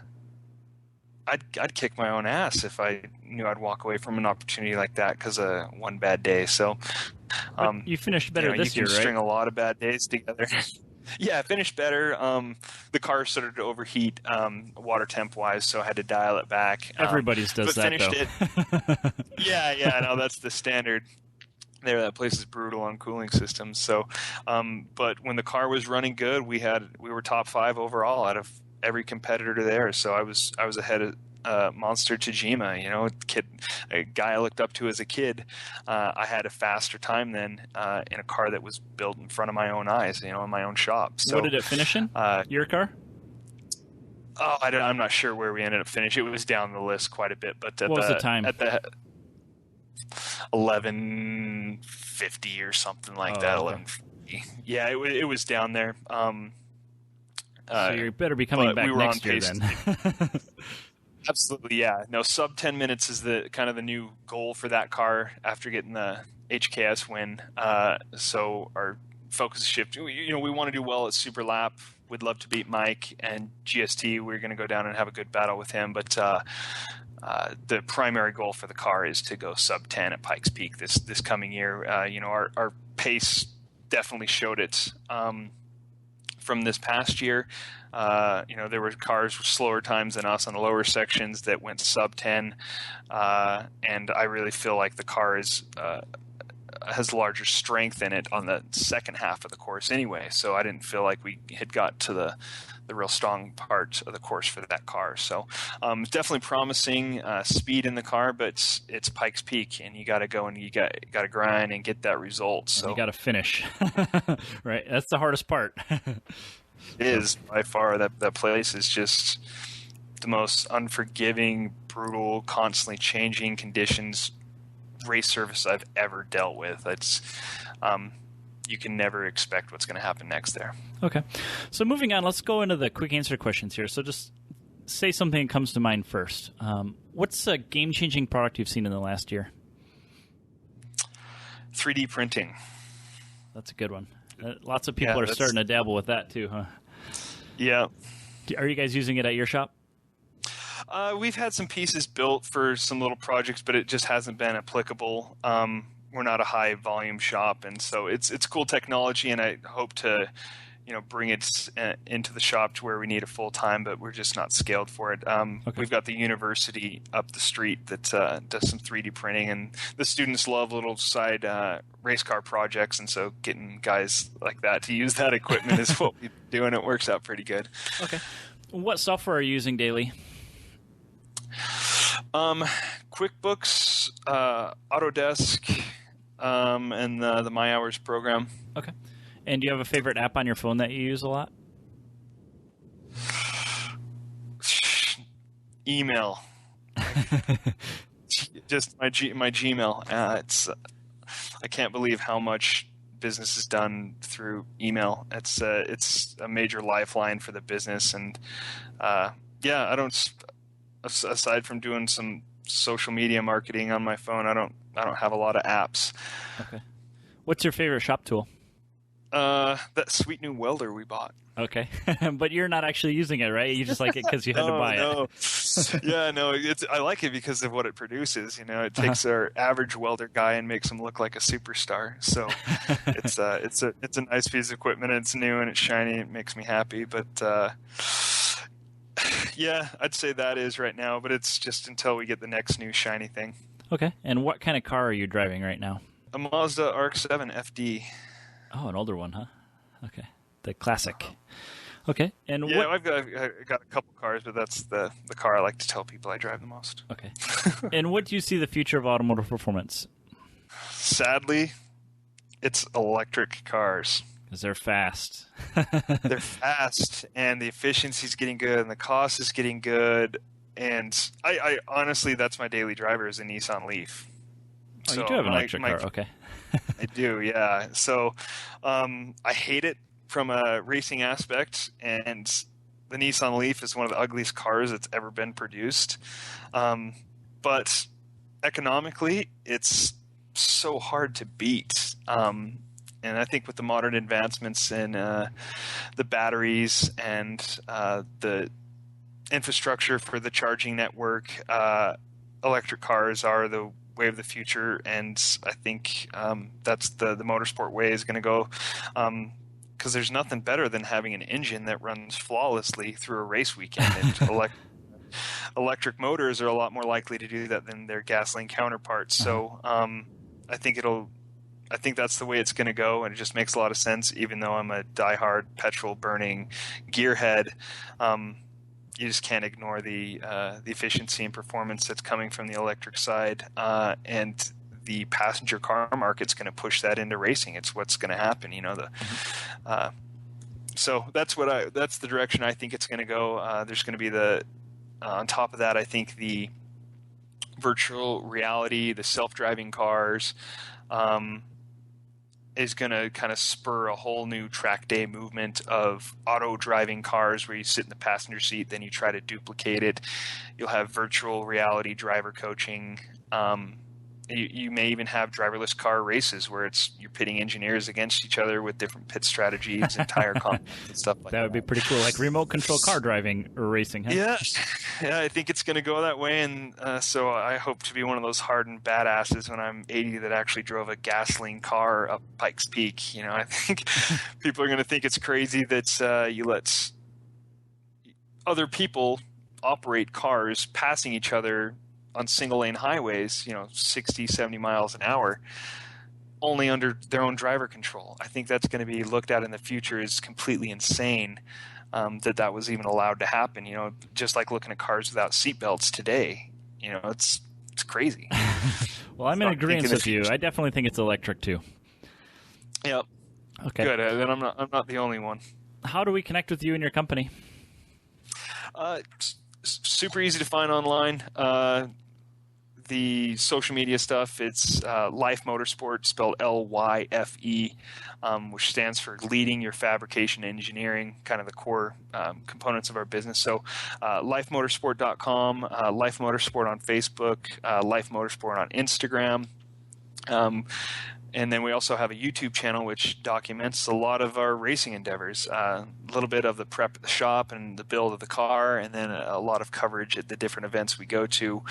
kick my own ass if I knew I'd walk away from an opportunity like that because of one bad day. So, you finished better this year, right? You can string a lot of bad days together. Yeah, I finished better. The car started to overheat, water temp wise, so I had to dial it back. Everybody's does that, finished though. It. Yeah, no, that's the standard. That place is brutal on cooling systems. So, but when the car was running good, we were top 5 overall out of every competitor there. So I was ahead of Monster Tajima, a guy I looked up to as a kid. I had a faster time then in a car that was built in front of my own eyes, in my own shop. So what did it finish in? Your car? Oh, I'm not sure where we ended up finishing. It was down the list quite a bit, but what was the time? At the 11:50 or something like that. Okay. 11:50. Yeah, it was down there. So you better be coming back next year then. Absolutely, yeah. No, sub 10 minutes is the kind of the new goal for that car after getting the HKS win. So our focus is shifted. We want to do well at Super Lap. We'd love to beat Mike and GST. We're going to go down and have a good battle with him. But the primary goal for the car is to go sub 10 at Pikes Peak this coming year. Our pace definitely showed it. From this past year, there were cars with slower times than us on the lower sections that went sub 10, and I really feel like the car has larger strength in it on the second half of the course anyway. So I didn't feel like we had got to real strong part of the course for that car. So definitely promising speed in the car, but it's Pikes Peak, and you got to go and you got to grind and get that result. So you got to finish, right? That's the hardest part. It is by far. That place is just the most unforgiving, brutal, constantly changing conditions race surface I've ever dealt with. It's you can never expect what's going to happen next there. Okay. So moving on, let's go into the quick answer questions here. So just say something that comes to mind first. What's a game-changing product you've seen in the last year? 3D printing. That's a good one. Lots of people are starting to dabble with that too, huh? Yeah. Are you guys using it at your shop? We've had some pieces built for some little projects, but it just hasn't been applicable. We're not a high volume shop, and so it's cool technology, and I hope to, bring it into the shop to where we need it full time, but we're just not scaled for it. Okay. We've got the university up the street that does some 3D printing, and the students love little side race car projects, and so getting guys like that to use that equipment is what we do, and it works out pretty good. Okay. What software are you using daily? QuickBooks, Autodesk, and the My Hours program. Okay. And do you have a favorite app on your phone that you use a lot? Email. Just my Gmail. It's I can't believe how much business is done through email. It's a major lifeline for the business, and I don't. Aside from doing some social media marketing on my phone, I don't have a lot of apps. Okay. What's your favorite shop tool? That sweet new welder we bought. Okay. But you're not actually using it, right? You just like it because you had to buy it. Yeah, no. I like it because of what it produces. It takes our average welder guy and makes him look like a superstar. So it's a nice piece of equipment. It's new and it's shiny. It makes me happy. But yeah, I'd say that is right now. But it's just until we get the next new shiny thing. Okay. And what kind of car are you driving right now? A Mazda RX-7 FD. Oh, an older one, huh? Okay. The classic. Okay. And yeah, I've got a couple cars, but that's the car I like to tell people I drive the most. Okay. And what do you see the future of automotive performance? Sadly, it's electric cars. Because they're fast. They're fast, and the efficiency is getting good, and the cost is getting good. And I honestly, that's my daily driver is a Nissan Leaf. Oh, so you do have an electric car. Okay. I do, yeah. So I hate it from a racing aspect, and the Nissan Leaf is one of the ugliest cars that's ever been produced. But economically, it's so hard to beat. And I think with the modern advancements in the batteries and the infrastructure for the charging network, electric cars are the way of the future, and I think that's the motorsport way is going to go, because there's nothing better than having an engine that runs flawlessly through a race weekend, and electric motors are a lot more likely to do that than their gasoline counterparts. So I think that's the way it's going to go, and it just makes a lot of sense, even though I'm a diehard petrol burning gearhead. You just can't ignore the efficiency and performance that's coming from the electric side, and the passenger car market's going to push that into racing. It's what's going to happen, So that's the direction I think it's going to go. There's going to be on top of that, I think the virtual reality, the self-driving cars, is going to kind of spur a whole new track day movement of auto driving cars where you sit in the passenger seat, then you try to duplicate it. You'll have virtual reality driver coaching. You may even have driverless car races where you're pitting engineers against each other with different pit strategies and tire combos and stuff like that. That would be pretty cool, like remote control car driving or racing, huh? Yeah, I think it's going to go that way, and so I hope to be one of those hardened badasses when I'm 80 that actually drove a gasoline car up Pikes Peak. I think people are going to think it's crazy that you let other people operate cars passing each other on single lane highways, 60, 70 miles an hour, only under their own driver control. I think that's going to be looked at in the future as completely insane. that was even allowed to happen. You know, just like looking at cars without seatbelts today. You know, it's crazy. Well, I'm in agreement with you. I definitely think it's electric too. Yep. Okay. Good. Then I'm not the only one. How do we connect with you and your company? Super easy to find online. The social media stuff, it's LYFE Motorsport, spelled LYFE, which stands for Leading Your Fabrication Engineering, kind of the core components of our business. So LYFEmotorsport.com, LYFE Motorsport on Facebook, LYFE Motorsport on Instagram. And then we also have a YouTube channel which documents a lot of our racing endeavors, a little bit of the prep at the shop and the build of the car, and then a lot of coverage at the different events we go to.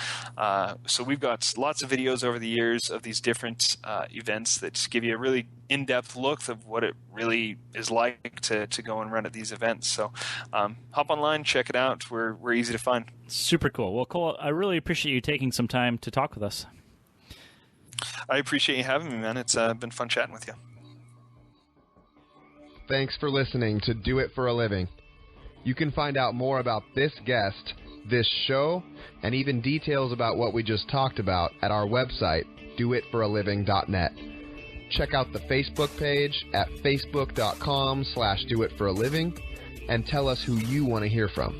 So we've got lots of videos over the years of these different events that just give you a really in-depth look of what it really is like to go and run at these events. So hop online, check it out. We're easy to find. Super cool. Well, Cole, I really appreciate you taking some time to talk with us. I appreciate you having me, man. It's been fun chatting with you. Thanks for listening to Do It for a Living. You can find out more about this guest, this show, and even details about what we just talked about at our website, doitforaliving.net. Check out the Facebook page at facebook.com/doitforaliving and tell us who you want to hear from.